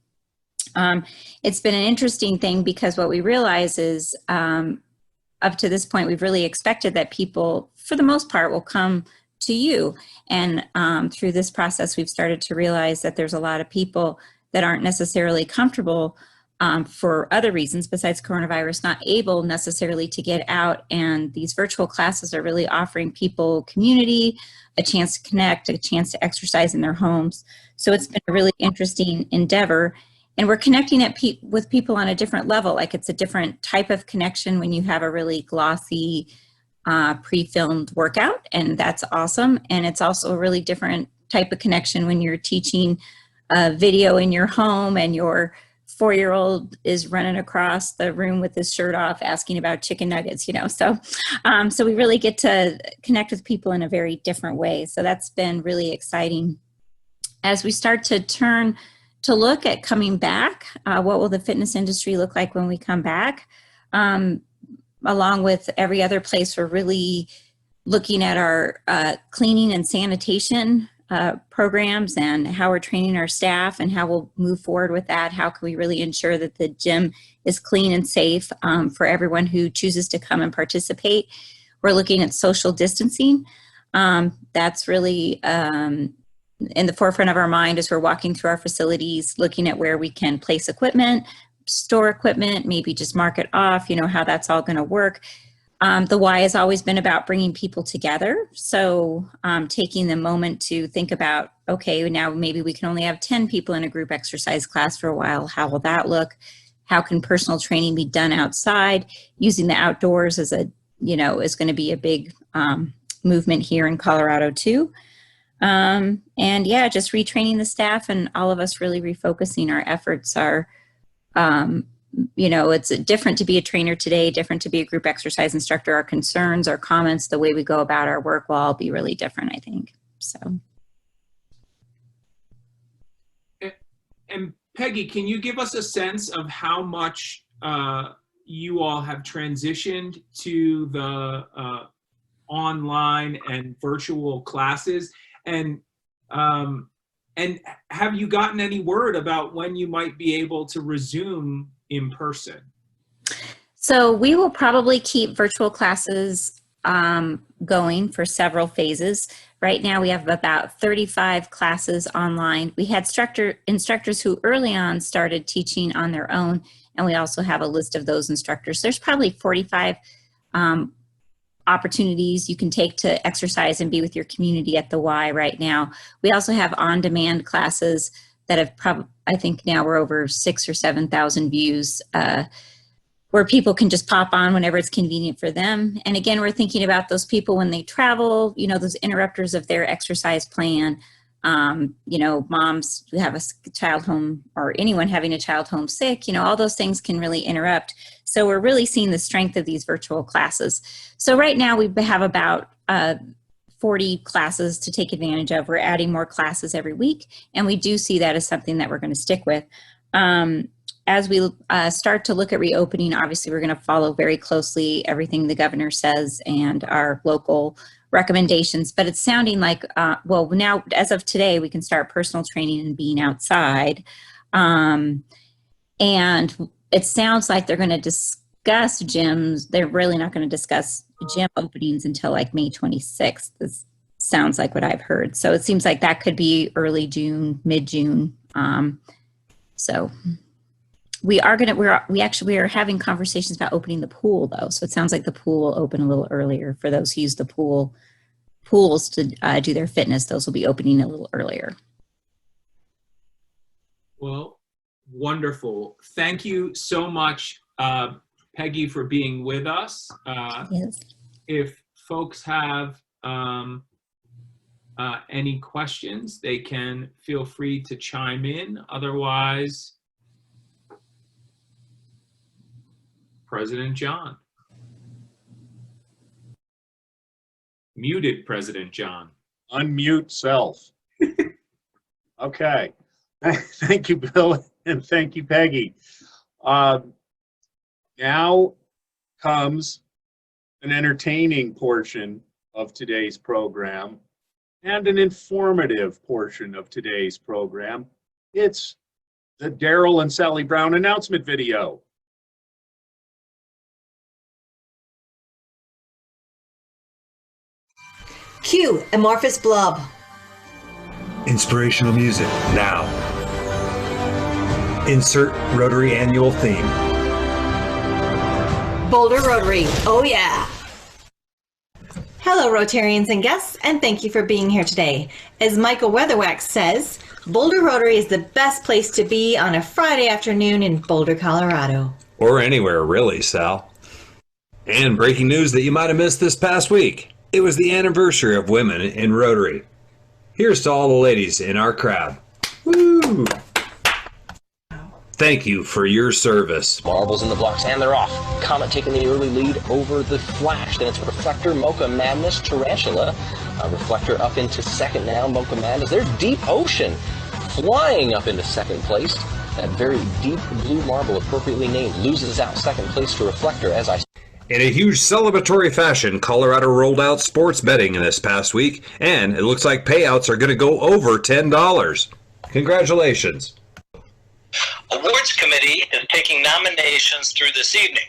[SPEAKER 12] It's been an interesting thing because what we realize is up to this point, we've really expected that people, for the most part, will come to you. And through this process, we've started to realize that there's a lot of people that aren't necessarily comfortable for other reasons besides coronavirus, not able necessarily to get out. And these virtual classes are really offering people community, a chance to connect, a chance to exercise in their homes. So it's been a really interesting endeavor. And we're connecting with people on a different level. Like it's a different type of connection when you have a really glossy pre-filmed workout, and that's awesome. And it's also a really different type of connection when you're teaching a video in your home and your 4-year-old is running across the room with his shirt off asking about chicken nuggets, you know. So we really get to connect with people in a very different way. So that's been really exciting. As we start to look at coming back, what will the fitness industry look like when we come back? Along with every other place, we're really looking at our cleaning and sanitation programs and how we're training our staff and how we'll move forward with that. How can we really ensure that the gym is clean and safe for everyone who chooses to come and participate? We're looking at social distancing. That's really in the forefront of our mind as we're walking through our facilities, looking at where we can place equipment, store equipment, maybe just mark it off, you know, how that's all going to work. The why has always been about bringing people together. So taking the moment to think about, okay, now maybe we can only have 10 people in a group exercise class for a while. How will that look? How can personal training be done outside? Using the outdoors as a, you know, is going to be a big movement here in Colorado too. And yeah, just retraining the staff and all of us really refocusing our efforts are, you know, it's different to be a trainer today, different to be a group exercise instructor. Our concerns, our comments, the way we go about our work will all be really different, I think. So.
[SPEAKER 11] And Peggy, can you give us a sense of how much you all have transitioned to the online and virtual classes, and have you gotten any word about when you might be able to resume in person?
[SPEAKER 12] So we will probably keep virtual classes going for several phases. Right now we have about 35 classes online. We had instructors who early on started teaching on their own, and we also have a list of those instructors. There's probably 45 opportunities you can take to exercise and be with your community at the Y right now. We also have on-demand classes that have I think now we're over 6,000 or 7,000 views, where people can just pop on whenever it's convenient for them. And again, we're thinking about those people when they travel, you know, those interrupters of their exercise plan. You know, moms who have a child home, or anyone having a child home sick, you know, all those things can really interrupt. So we're really seeing the strength of these virtual classes. So right now we have about 40 classes to take advantage of. We're adding more classes every week, and we do see that as something that we're going to stick with. As we start to look at reopening, obviously we're going to follow very closely everything the governor says and our local recommendations, but it's sounding like, well, now as of today, we can start personal training and being outside. And it sounds like they're going to discuss gyms. They're really not going to discuss gym openings until like May 26th. This sounds like what I've heard. So it seems like that could be early June, mid-June. So we are having conversations about opening the pool though. So it sounds like the pool will open a little earlier for those who use the pools to do their fitness. Those will be opening a little earlier.
[SPEAKER 11] Well, wonderful. Thank you so much, Peggy, for being with us.
[SPEAKER 12] Yes.
[SPEAKER 11] If folks have any questions, they can feel free to chime in. Otherwise, President John. Muted President John.
[SPEAKER 1] Unmute self. Okay. Thank you, Bill, and thank you, Peggy. Now comes an entertaining portion of today's program and an informative portion of today's program. It's the Daryl and Sally Brown announcement video.
[SPEAKER 13] Cue amorphous blob.
[SPEAKER 14] Inspirational music now. Insert Rotary annual theme.
[SPEAKER 13] Boulder Rotary, oh yeah. Hello Rotarians and guests, and thank you for being here today. As Michael Weatherwax says, Boulder Rotary is the best place to be on a Friday afternoon in Boulder, Colorado.
[SPEAKER 14] Or anywhere really, Sal. And breaking news that you might have missed this past week. It was the anniversary of Women in Rotary. Here's to all the ladies in our crowd. Woo! Thank you for your service.
[SPEAKER 15] Marbles in the blocks, and they're off. Comet taking the early lead over the Flash. Then it's Reflector, Mocha Madness, Tarantula. Reflector up into second now, Mocha Madness. There's Deep Ocean flying up into second place. That very deep blue marble, appropriately named, loses out second place to Reflector as I...
[SPEAKER 14] In a huge celebratory fashion, Colorado rolled out sports betting in this past week, and it looks like payouts are going to go over $10. Congratulations.
[SPEAKER 16] Awards Committee is taking nominations through this evening.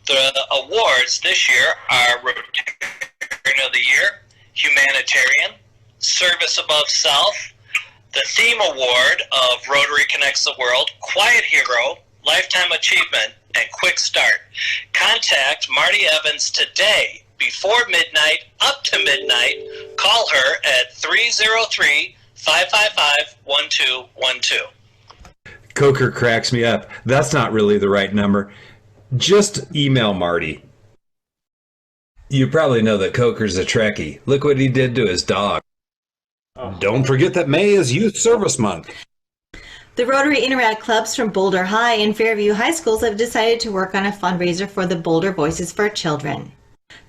[SPEAKER 16] The awards this year are Rotarian of the Year, Humanitarian, Service Above Self, the Theme Award of Rotary Connects the World, Quiet Hero, Lifetime Achievement, and Quick Start. Contact Marty Evans today before midnight, up to midnight. Call her at 303-555-1212.
[SPEAKER 14] Coker cracks me up. That's not really the right number. Just email Marty. You probably know that Coker's a Trekkie. Look what he did to his dog. Don't forget that May is Youth Service Month.
[SPEAKER 13] The Rotary Interact Clubs from Boulder High and Fairview High Schools have decided to work on a fundraiser for the Boulder Voices for Children.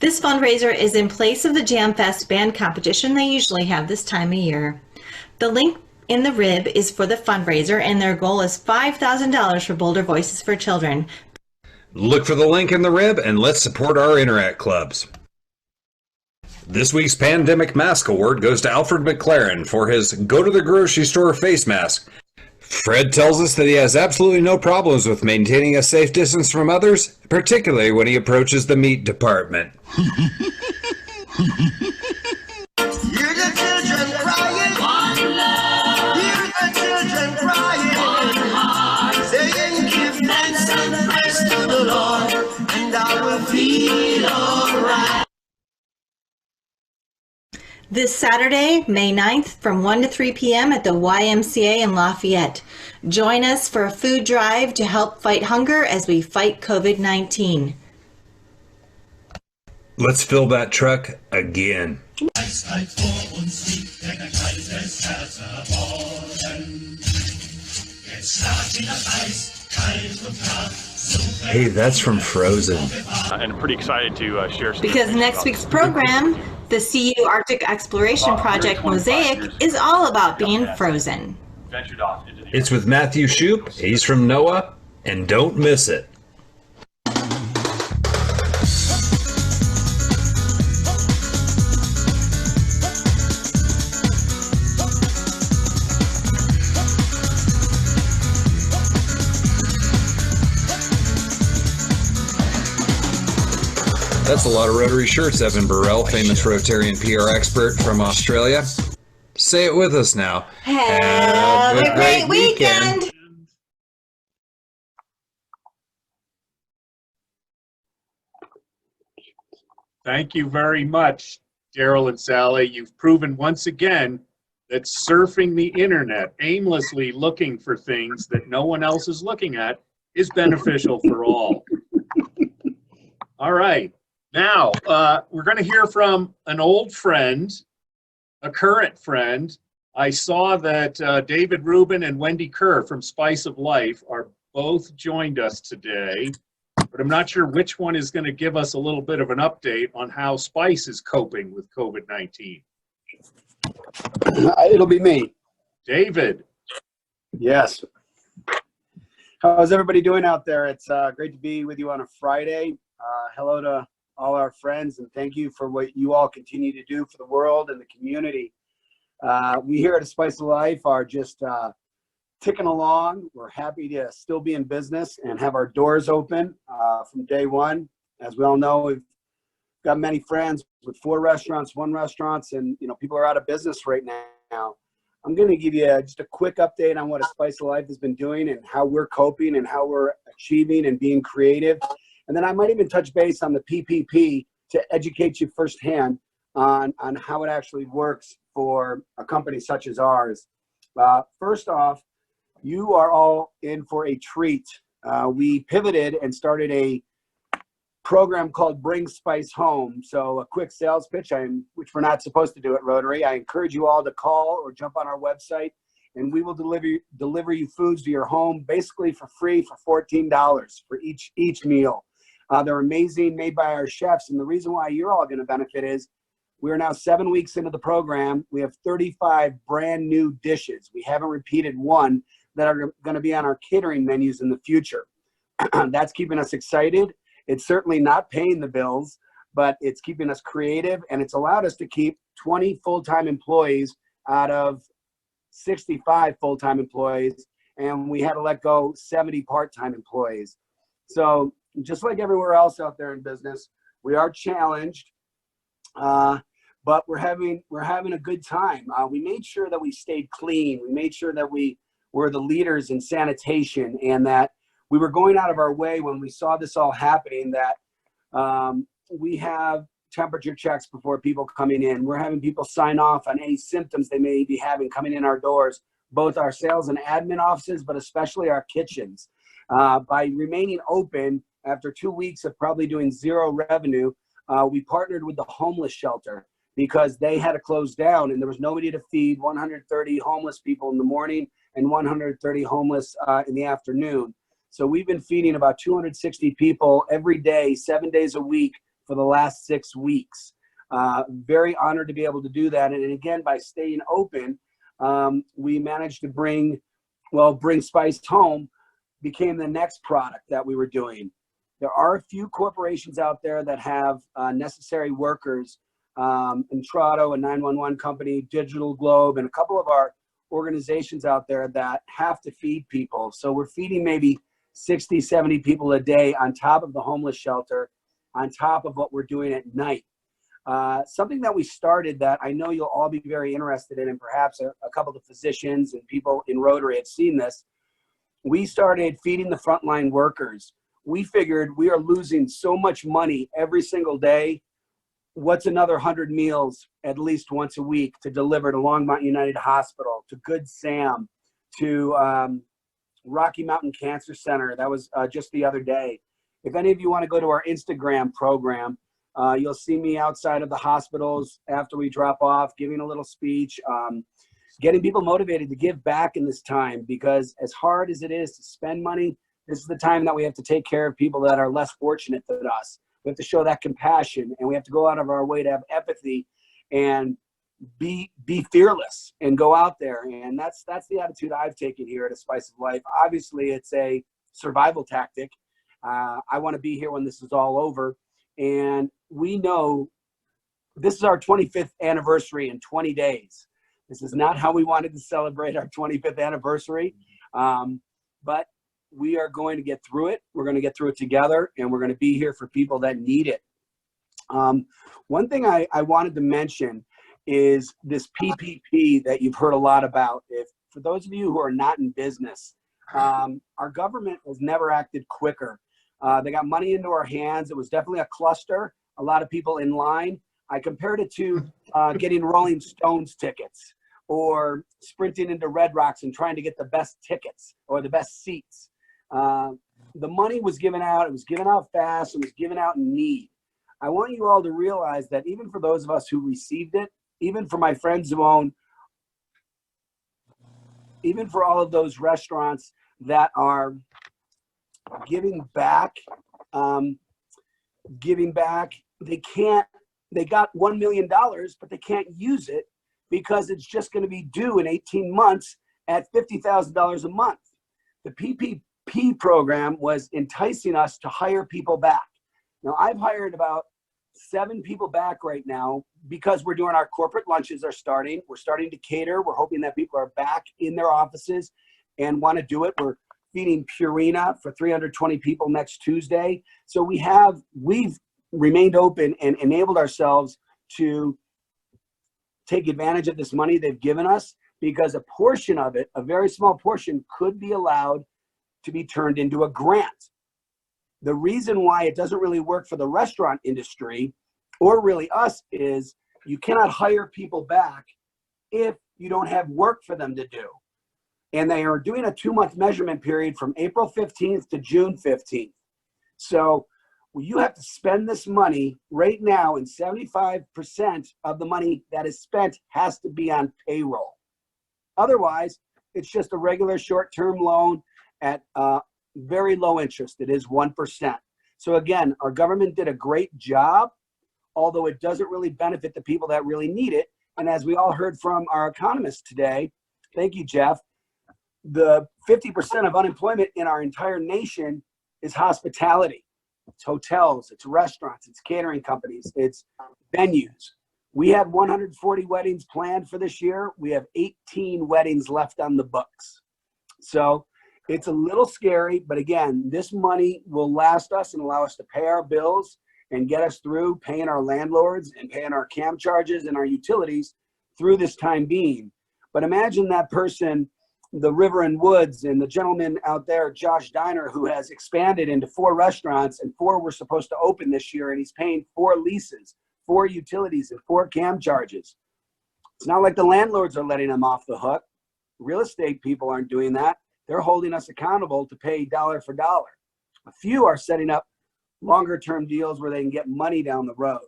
[SPEAKER 13] This fundraiser is in place of the Jam Fest band competition they usually have this time of year. The link in the rib is for the fundraiser, and their goal is $5,000 for Boulder Voices for Children.
[SPEAKER 14] Look for the link in the rib and let's support our Interact Clubs. This week's Pandemic Mask Award goes to Alfred McLaren for his Go to the Grocery Store face mask. Fred tells us that he has absolutely no problems with maintaining a safe distance from others, particularly when he approaches the meat department.
[SPEAKER 17] Hear the children crying, one love. Hear the children crying, one heart. Saying, give thanks and praise to the Lord, and I will feel alright.
[SPEAKER 13] This Saturday, May 9th, from 1 to 3 p.m. at the YMCA in Lafayette. Join us for a food drive to help fight hunger as we fight COVID-19.
[SPEAKER 14] Let's fill that truck again. Hey, that's from Frozen.
[SPEAKER 18] And I'm pretty excited to share some
[SPEAKER 13] Because next week's program, the CU Arctic Exploration Project Mosaic, is all about being frozen.
[SPEAKER 14] It's with Matthew Shoup. He's from NOAA, and don't miss it. That's a lot of Rotary shirts, Evan Burrell, famous Rotarian PR expert from Australia. Say it with us now.
[SPEAKER 13] Have a great weekend.
[SPEAKER 1] Thank you very much, Daryl and Sally. You've proven once again that surfing the internet, aimlessly looking for things that no one else is looking at, is beneficial for all. All right. Now, we're going to hear from an old friend, a current friend. I saw that David Rubin and Wendy Kerr from Spice of Life are both joined us today, but I'm not sure which one is going to give us a little bit of an update on how Spice is coping with COVID-19.
[SPEAKER 19] It'll be me.
[SPEAKER 1] David.
[SPEAKER 19] Yes. How's everybody doing out there? It's great to be with you on a Friday. Hello to all our friends, and thank you for what you all continue to do for the world and the community. We here at A Spice of Life are just ticking along. We're happy to still be in business and have our doors open from day one. As we all know, we've got many friends with 4 restaurants, 1 restaurants, and people are out of business right now. I'm going to give you just a quick update on what A Spice of Life has been doing and how we're coping and how we're achieving and being creative. And then I might even touch base on the PPP to educate you firsthand on how it actually works for a company such as ours. First off, you are all in for a treat. We pivoted and started a program called Bring Spice Home. So a quick sales pitch, which we're not supposed to do at Rotary. I encourage you all to call or jump on our website, and we will deliver you foods to your home basically for free for $14 for each meal. They're amazing, made by our chefs, and the reason why you're all going to benefit is we're now 7 weeks into the program. We have 35 brand new dishes. We haven't repeated one that are going to be on our catering menus in the future. That's keeping us excited. It's certainly not paying the bills, but it's keeping us creative, and it's allowed us to keep 20 full-time employees out of 65 full-time employees, and we had to let go 70 part-time employees. So just like everywhere else out there in business, we are challenged, but we're having a good time. We made sure that we stayed clean. We made sure that we were the leaders in sanitation, and that we were going out of our way when we saw this all happening, that we have temperature checks before people coming in. We're having people sign off on any symptoms they may be having coming in our doors, both our sales and admin offices, but especially our kitchens. By remaining open after 2 weeks of probably doing 0 revenue, we partnered with the homeless shelter because they had to close down and there was nobody to feed 130 homeless people in the morning and 130 homeless in the afternoon. So we've been feeding about 260 people every day, 7 days a week for the last 6 weeks. Very honored to be able to do that. And again, by staying open, we managed to bring Spice home became the next product that we were doing. There are a few corporations out there that have necessary workers Intrado, a 911 company, Digital Globe, and a couple of our organizations out there that have to feed people. So we're feeding maybe 60, 70 people a day on top of the homeless shelter, on top of what we're doing at night. Something that we started that I know you'll all be very interested in, and perhaps a couple of physicians and people in Rotary have seen this. We started feeding the frontline workers. We figured we are losing so much money every single day. What's another 100 meals at least once a week to deliver to Longmont United Hospital, to Good Sam, to Rocky Mountain Cancer Center? That was just the other day. If any of you want to go to our Instagram program, you'll see me outside of the hospitals after we drop off, giving a little speech, getting people motivated to give back in this time, because as hard as it is to spend money, this is the time that we have to take care of people that are less fortunate than us. We have to show that compassion, and we have to go out of our way to have empathy and be fearless and go out there. And that's the attitude I've taken here at A Spice of Life. Obviously, it's a survival tactic. I want to be here when this is all over. And we know this is our 25th anniversary in 20 days. This is not how we wanted to celebrate our 25th anniversary, but we are going to get through it. We're going to get through it together, and we're going to be here for people that need it. One thing I wanted to mention is this PPP that you've heard a lot about. For those of you who are not in business, our government has never acted quicker. They got money into our hands. It was definitely a cluster, a lot of people in line. I compared it to getting Rolling Stones tickets or sprinting into Red Rocks and trying to get the best tickets or the best seats. The money was given out. It was given out fast. It was given out in need. I want you all to realize that even for those of us who received it, even for my friends who own, even for all of those restaurants that are giving back, they got $1 million, but they can't use it because it's just going to be due in 18 months at $50,000 a month. The PPP program was enticing us to hire people back. Now, I've hired about 7 people back right now because we're doing our corporate lunches are starting. We're starting to cater. We're hoping that people are back in their offices and want to do it. We're feeding Purina for 320 people next Tuesday. So we've remained open and enabled ourselves to take advantage of this money they've given us, because a portion of it, a very small portion, could be allowed to be turned into a grant. The reason why it doesn't really work for the restaurant industry, or really us, is you cannot hire people back if you don't have work for them to do. And they are doing a 2-month measurement period from April 15th to June 15th. So you have to spend this money right now, and 75% of the money that is spent has to be on payroll. Otherwise, it's just a regular short-term loan at very low interest. It is 1%. So again, our government did a great job, although it doesn't really benefit the people that really need it. And as we all heard from our economist today, thank you, Jeff, the 50% of unemployment in our entire nation is hospitality. It's hotels, it's restaurants, it's catering companies, it's venues. We had 140 weddings planned for this year. We have 18 weddings left on the books. So it's a little scary, but again, this money will last us and allow us to pay our bills and get us through paying our landlords and paying our CAM charges and our utilities through this time being. But imagine that person, the River and Woods, and the gentleman out there, Josh Diner, who has expanded into 4 restaurants, and 4 were supposed to open this year, and he's paying 4 leases, 4 utilities, and 4 CAM charges. It's not like the landlords are letting them off the hook. Real estate people aren't doing that. They're holding us accountable to pay dollar for dollar. A few are setting up longer term deals where they can get money down the road.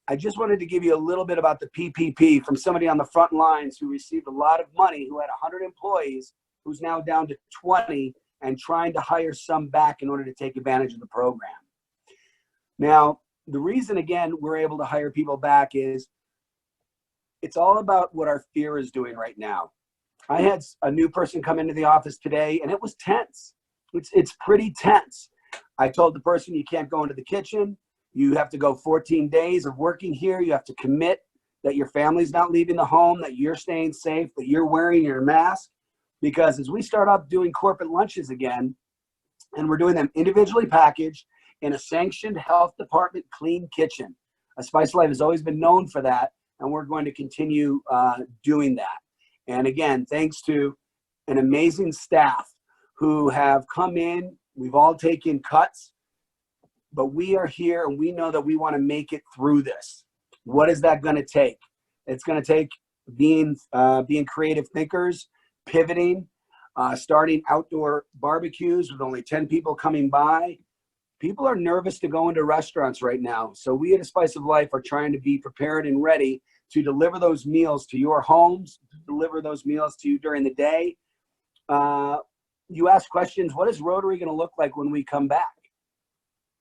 [SPEAKER 19] I just wanted to give you a little bit about the PPP from somebody on the front lines who received a lot of money, who had 100 employees, who's now down to 20 and trying to hire some back in order to take advantage of the program. Now, the reason, again, we're able to hire people back is it's all about what our fear is doing right now. I had a new person come into the office today, and it was tense. It's pretty tense. I told the person, you can't go into the kitchen. You have to go 14 days of working here. You have to commit that your family's not leaving the home, that you're staying safe, that you're wearing your mask. Because as we start up doing corporate lunches again, and we're doing them individually packaged in a sanctioned health department clean kitchen. Spice Life has always been known for that, and we're going to continue doing that. And again, thanks to an amazing staff who have come in. We've all taken cuts, but we are here and we know that we want to make it through this. What is that going to take? It's going to take being creative thinkers, pivoting, starting outdoor barbecues with only 10 people coming by. People are nervous to go into restaurants right now. So we at A Spice of Life are trying to be prepared and ready to deliver those meals to your homes, deliver those meals to you during the day. You ask questions, what is Rotary going to look like when we come back?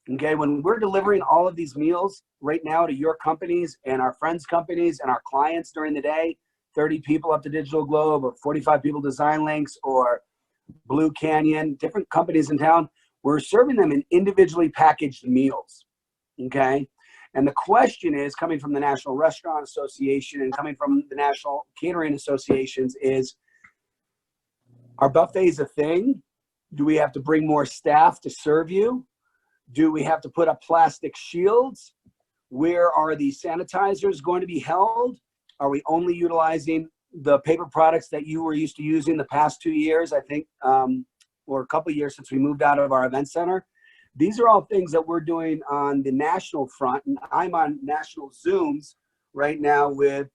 [SPEAKER 19] Okay, when we're delivering all of these meals right now to your companies and our friends' companies and our clients during the day, 30 people up to Digital Globe or 45 people Design Links or Blue Canyon, different companies in town, we're serving them in individually packaged meals, okay? And the question is, coming from the National Restaurant Association and coming from the National Catering Associations, is, are buffets a thing? Do we have to bring more staff to serve you? Do we have to put up plastic shields? Where are the sanitizers going to be held? Are we only utilizing the paper products that you were used to using the past 2 years, I think, or a couple of years since we moved out of our event center? These are all things that we're doing on the national front. And I'm on national Zooms right now with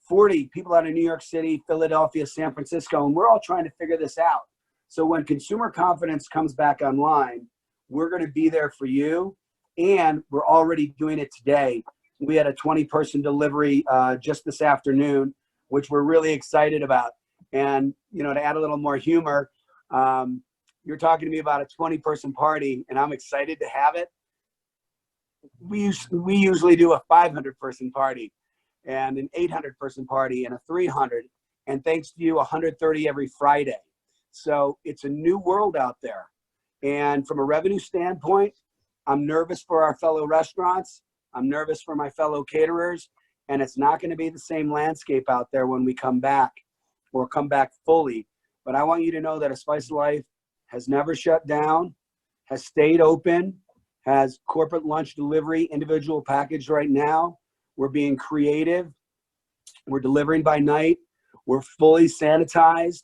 [SPEAKER 19] 40 people out of New York City, Philadelphia, San Francisco, and we're all trying to figure this out. So when consumer confidence comes back online, we're going to be there for you. And we're already doing it today. We had a 20-person delivery just this afternoon, which we're really excited about. And, you know, to add a little more humor, you're talking to me about a 20-person party, and I'm excited to have it. We usually do a 500-person party and an 800-person party and a 300. And thanks to you, 130 every Friday. So it's a new world out there. And from a revenue standpoint, I'm nervous for our fellow restaurants. I'm nervous for my fellow caterers. And it's not going to be the same landscape out there when we come back or come back fully. But I want you to know that A Spice of Life has never shut down, has stayed open, has corporate lunch delivery, individual package right now. We're being creative. We're delivering by night. We're fully sanitized,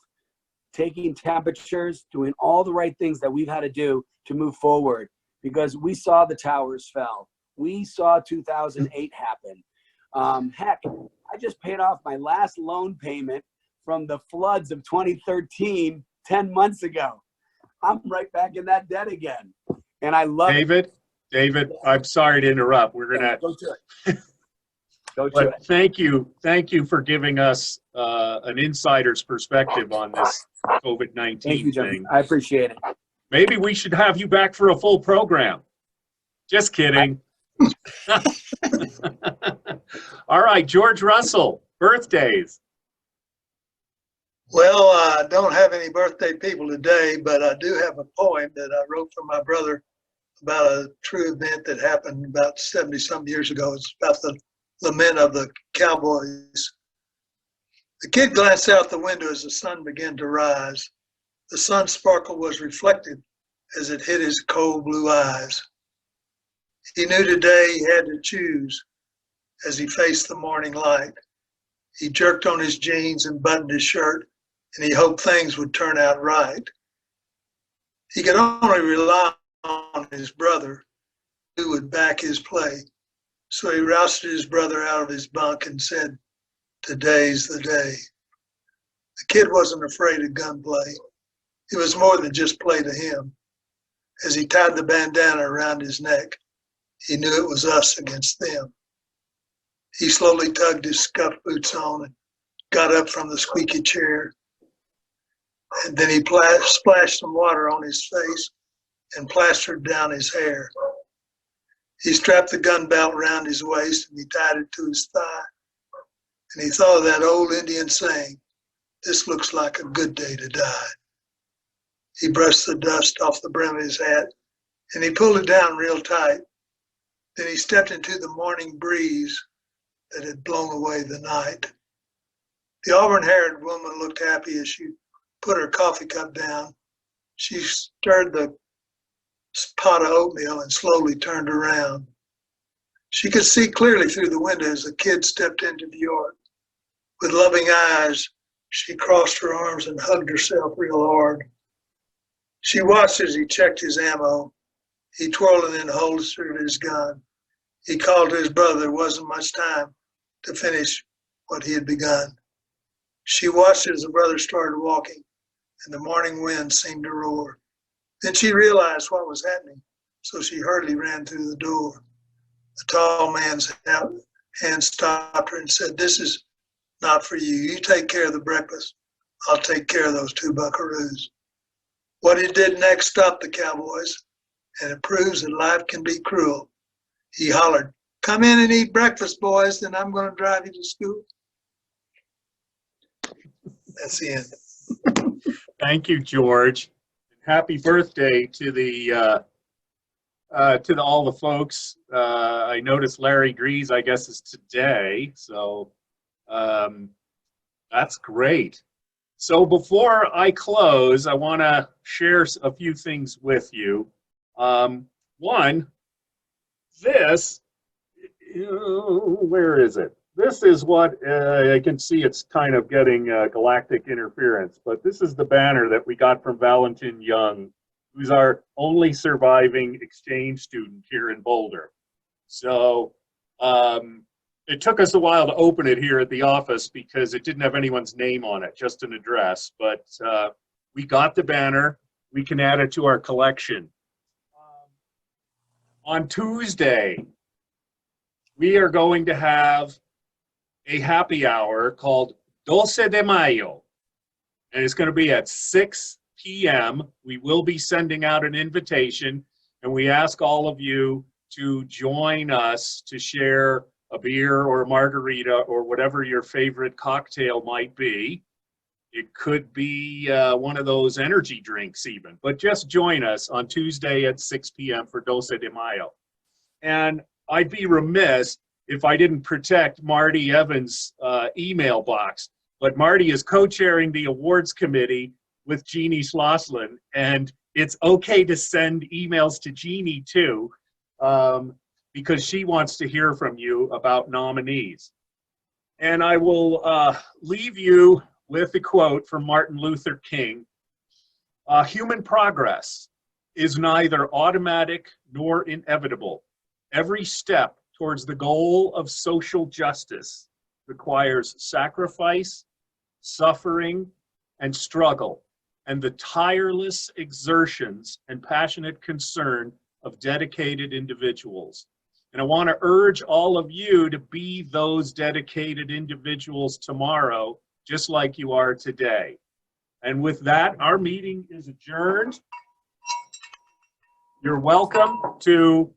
[SPEAKER 19] taking temperatures, doing all the right things that we've had to do to move forward, because we saw the towers fell. We saw 2008 happen. Heck, I just paid off my last loan payment from the floods of 2013, 10 months ago. I'm right back in that debt again. And I love it.
[SPEAKER 1] David, I'm sorry to interrupt. We're going to
[SPEAKER 19] go to it. Go to it.
[SPEAKER 1] Thank you for giving us an insider's perspective on this COVID-19
[SPEAKER 19] Thank you,
[SPEAKER 1] thing.
[SPEAKER 19] I appreciate it.
[SPEAKER 1] Maybe we should have you back for a full program. Just kidding. All right, George Russell, birthdays.
[SPEAKER 20] Well, I don't have any birthday people today, but I do have a poem that I wrote for my brother about a true event that happened about 70-some years ago. It's about the lament of the cowboys. The kid glanced out the window as the sun began to rise. The sun's sparkle was reflected as it hit his cold blue eyes. He knew today he had to choose as he faced the morning light. He jerked on his jeans and buttoned his shirt, and he hoped things would turn out right. He could only rely on his brother, who would back his play. So he rousted his brother out of his bunk and said, "Today's the day." The kid wasn't afraid of gunplay. It was more than just play to him. As he tied the bandana around his neck, he knew it was us against them. He slowly tugged his scuffed boots on and got up from the squeaky chair. And then he splashed some water on his face and plastered down his hair. He strapped the gun belt around his waist and he tied it to his thigh. And he thought of that old Indian saying, "This looks like a good day to die." He brushed the dust off the brim of his hat and he pulled it down real tight. Then he stepped into the morning breeze that had blown away the night. The auburn-haired woman looked happy as she put her coffee cup down. She stirred the pot of oatmeal and slowly turned around. She could see clearly through the window as the kid stepped into the yard. With loving eyes, she crossed her arms and hugged herself real hard. She watched as he checked his ammo. He twirled and then holstered his gun. He called to his brother. There wasn't much time to finish what he had begun. She watched as the brother started walking, and the morning wind seemed to roar. Then she realized what was happening, so she hurriedly ran through the door. The tall man's hand stopped her and said, "This is not for you. You take care of the breakfast. I'll take care of those two buckaroos." What he did next stopped the cowboys, and it proves that life can be cruel. He hollered, "Come in and eat breakfast, boys, then I'm going to drive you to school." That's the end.
[SPEAKER 1] Thank you, George. Happy birthday to all the folks. I noticed Larry Grease, I guess, is today, so that's great. So before I close, I want to share a few things with you. One, this, where is it? This is what, I can see it's kind of getting galactic interference, but this is the banner that we got from Valentin Young, who's our only surviving exchange student here in Boulder. So it took us a while to open it here at the office because it didn't have anyone's name on it, just an address, but we got the banner. We can add it to our collection. On Tuesday, we are going to have a happy hour called Dulce de Mayo, and it's going to be at 6 p.m. We will be sending out an invitation, and we ask all of you to join us to share a beer or a margarita or whatever your favorite cocktail might be. It could be one of those energy drinks even, but just join us on Tuesday at 6 p.m. for Dulce de Mayo. And I'd be remiss if I didn't protect Marty Evans' email box, but Marty is co-chairing the awards committee with Jeannie Schlosslin, and it's okay to send emails to Jeannie too, because she wants to hear from you about nominees. And I will leave you with a quote from Martin Luther King. Human progress is neither automatic nor inevitable. Every step towards the goal of social justice requires sacrifice, suffering, and struggle, and the tireless exertions and passionate concern of dedicated individuals. And I want to urge all of you to be those dedicated individuals tomorrow, just like you are today. And with that, our meeting is adjourned. You're welcome to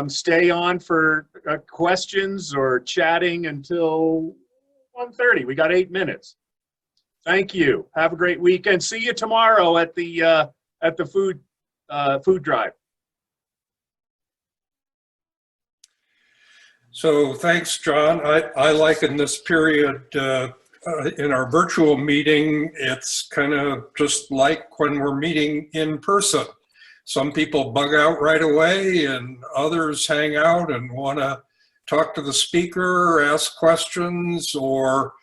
[SPEAKER 1] stay on for questions or chatting until 1:30. We got 8 minutes. Thank you. Have a great weekend. See you tomorrow at the food drive.
[SPEAKER 3] So thanks, John. I liken this period in our virtual meeting. It's kind of just like when we're meeting in person. Some people bug out right away and others hang out and want to talk to the speaker, ask questions, or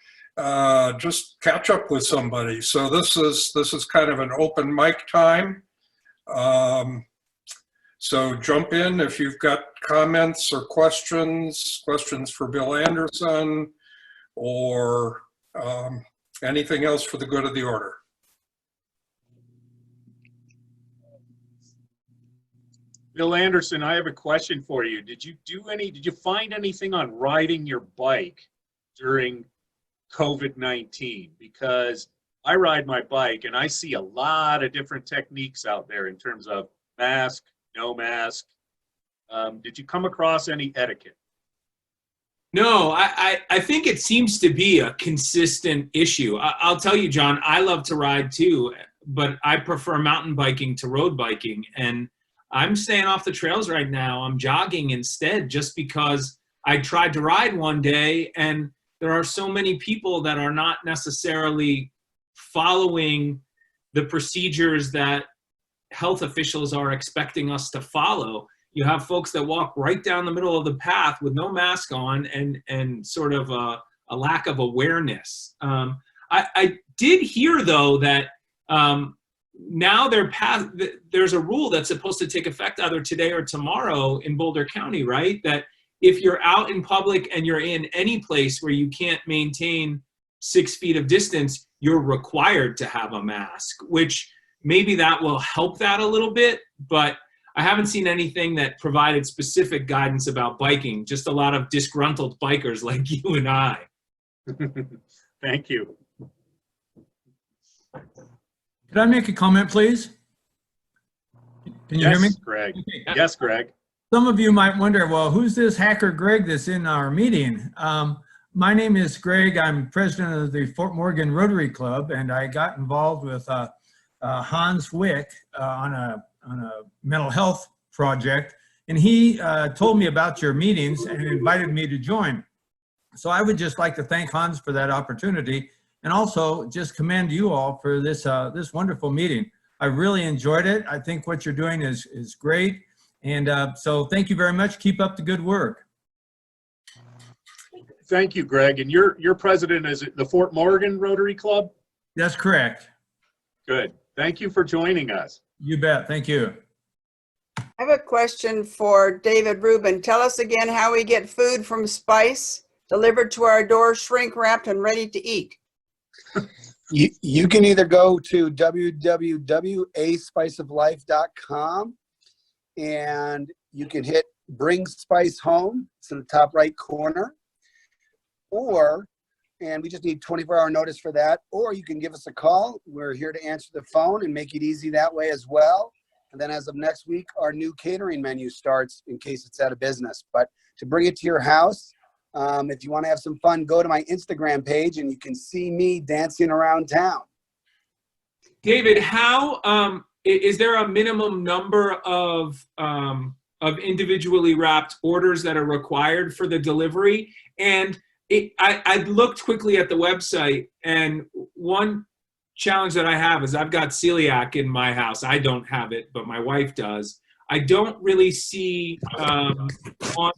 [SPEAKER 3] just catch up with somebody. So this is kind of an open mic time. So jump in if you've got comments or questions for Bill Anderson, or anything else for the good of the order.
[SPEAKER 1] Bill Anderson, I have a question for you. Did you find anything on riding your bike during COVID-19? Because I ride my bike and I see a lot of different techniques out there in terms of mask, no mask. Did you come across any etiquette?
[SPEAKER 11] No, I think it seems to be a consistent issue. I'll tell you, John, I love to ride too, but I prefer mountain biking to road biking. And I'm staying off the trails right now. I'm jogging instead, just because I tried to ride one day, and there are so many people that are not necessarily following the procedures that health officials are expecting us to follow. You have folks that walk right down the middle of the path with no mask on, and sort of a lack of awareness. I did hear, though, that now there's a rule that's supposed to take effect either today or tomorrow in Boulder County, right? That if you're out in public and you're in any place where you can't maintain 6 feet of distance, you're required to have a mask, which maybe that will help that a little bit, but I haven't seen anything that provided specific guidance about biking, just a lot of disgruntled bikers like you and I.
[SPEAKER 1] Thank you.
[SPEAKER 19] Could I make a comment, please? Can you hear me?
[SPEAKER 1] Yes, Greg. Yes, Greg.
[SPEAKER 19] Some of you might wonder, well, who's this hacker Greg that's in our meeting? My name is Greg. I'm president of the Fort Morgan Rotary Club, and I got involved with Hans Wick on a mental health project, and he told me about your meetings and invited me to join. So I would just like to thank Hans for that opportunity, and also just commend you all for this this wonderful meeting. I really enjoyed it. I think what you're doing is great, and so thank you very much. Keep up the good work.
[SPEAKER 1] Thank you, Greg. And you're president is the Fort Morgan Rotary Club?
[SPEAKER 19] That's correct.
[SPEAKER 1] Good. Thank you for joining us.
[SPEAKER 19] You bet. Thank you.
[SPEAKER 2] I have a question for David Rubin. Tell us again how we get food from Spice delivered to our door, shrink wrapped and ready to eat.
[SPEAKER 19] You can either go to www.aspiceoflife.com and you can hit Bring Spice Home. It's in the top right corner. And we just need 24-hour notice for that. Or you can give us a call. We're here to answer the phone and make it easy that way as well. And then as of next week, our new catering menu starts in case it's out of business. But to bring it to your house, if you want to have some fun, go to my Instagram page and you can see me dancing around town.
[SPEAKER 11] David, how is there a minimum number of individually wrapped orders that are required for the delivery? And I looked quickly at the website, and one challenge that I have is I've got celiac in my house. I don't have it, but my wife does. I don't really see on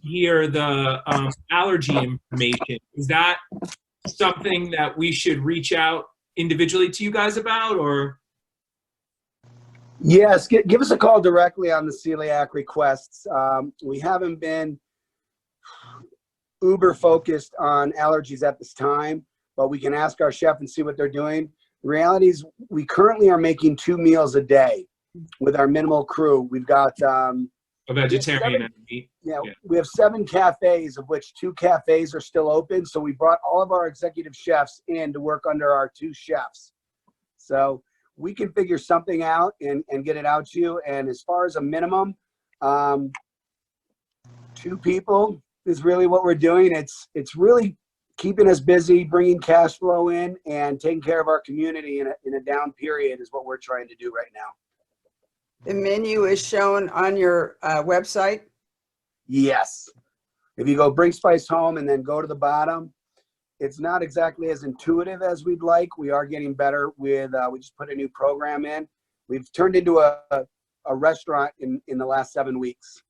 [SPEAKER 11] here the allergy information. Is that something that we should reach out individually to you guys about, or?
[SPEAKER 19] Yes, give us a call directly on the celiac requests. We haven't been uber focused on allergies at this time, but we can ask our chef and see what they're doing. The reality is we currently are making 2 meals a day with our minimal crew. We've got
[SPEAKER 11] a vegetarian and meat.
[SPEAKER 19] Yeah, we have 7 cafes, of which 2 cafes are still open. So we brought all of our executive chefs in to work under our 2 chefs. So we can figure something out and get it out to you. And as far as a minimum, 2 people is really what we're doing. It's really keeping us busy, bringing cash flow in, and taking care of our community in a down period is what we're trying to do right now.
[SPEAKER 2] The menu is shown on your website?
[SPEAKER 19] Yes. If you go Bring Spice Home and then go to the bottom, it's not exactly as intuitive as we'd like. We are getting better with, we just put a new program in. We've turned into a restaurant in the last 7 weeks.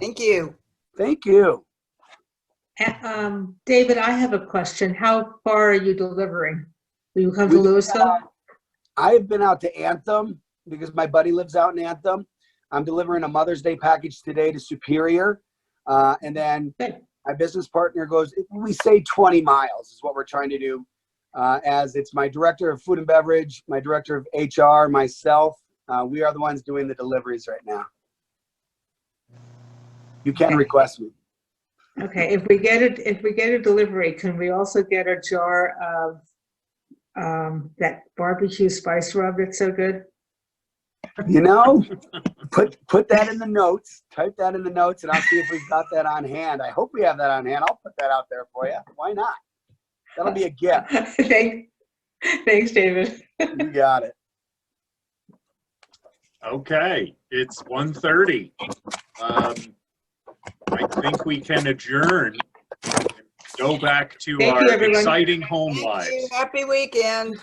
[SPEAKER 2] Thank you.
[SPEAKER 19] Thank you.
[SPEAKER 21] David, I have a question. How far are you delivering? Will you come to Louisville?
[SPEAKER 19] I've been out to Anthem because my buddy lives out in Anthem. I'm delivering a Mother's Day package today to Superior. And then my business partner goes, we say 20 miles is what we're trying to do. As it's my director of food and beverage, my director of HR, myself. We are the ones doing the deliveries right now. You can request me.
[SPEAKER 21] Okay, if we get a delivery, can we also get a jar of that barbecue spice rub that's so good?
[SPEAKER 19] You know, put that in the notes. Type that in the notes, and I'll see if we've got that on hand. I hope we have that on hand. I'll put that out there for you. Why not? That'll be a gift.
[SPEAKER 21] Thanks, David.
[SPEAKER 19] You got it.
[SPEAKER 1] Okay, it's 1:30. I think we can adjourn and go back to
[SPEAKER 21] Thank
[SPEAKER 1] our
[SPEAKER 21] you, everyone.
[SPEAKER 1] exciting home
[SPEAKER 5] Thank
[SPEAKER 1] lives.
[SPEAKER 5] you. Happy weekend.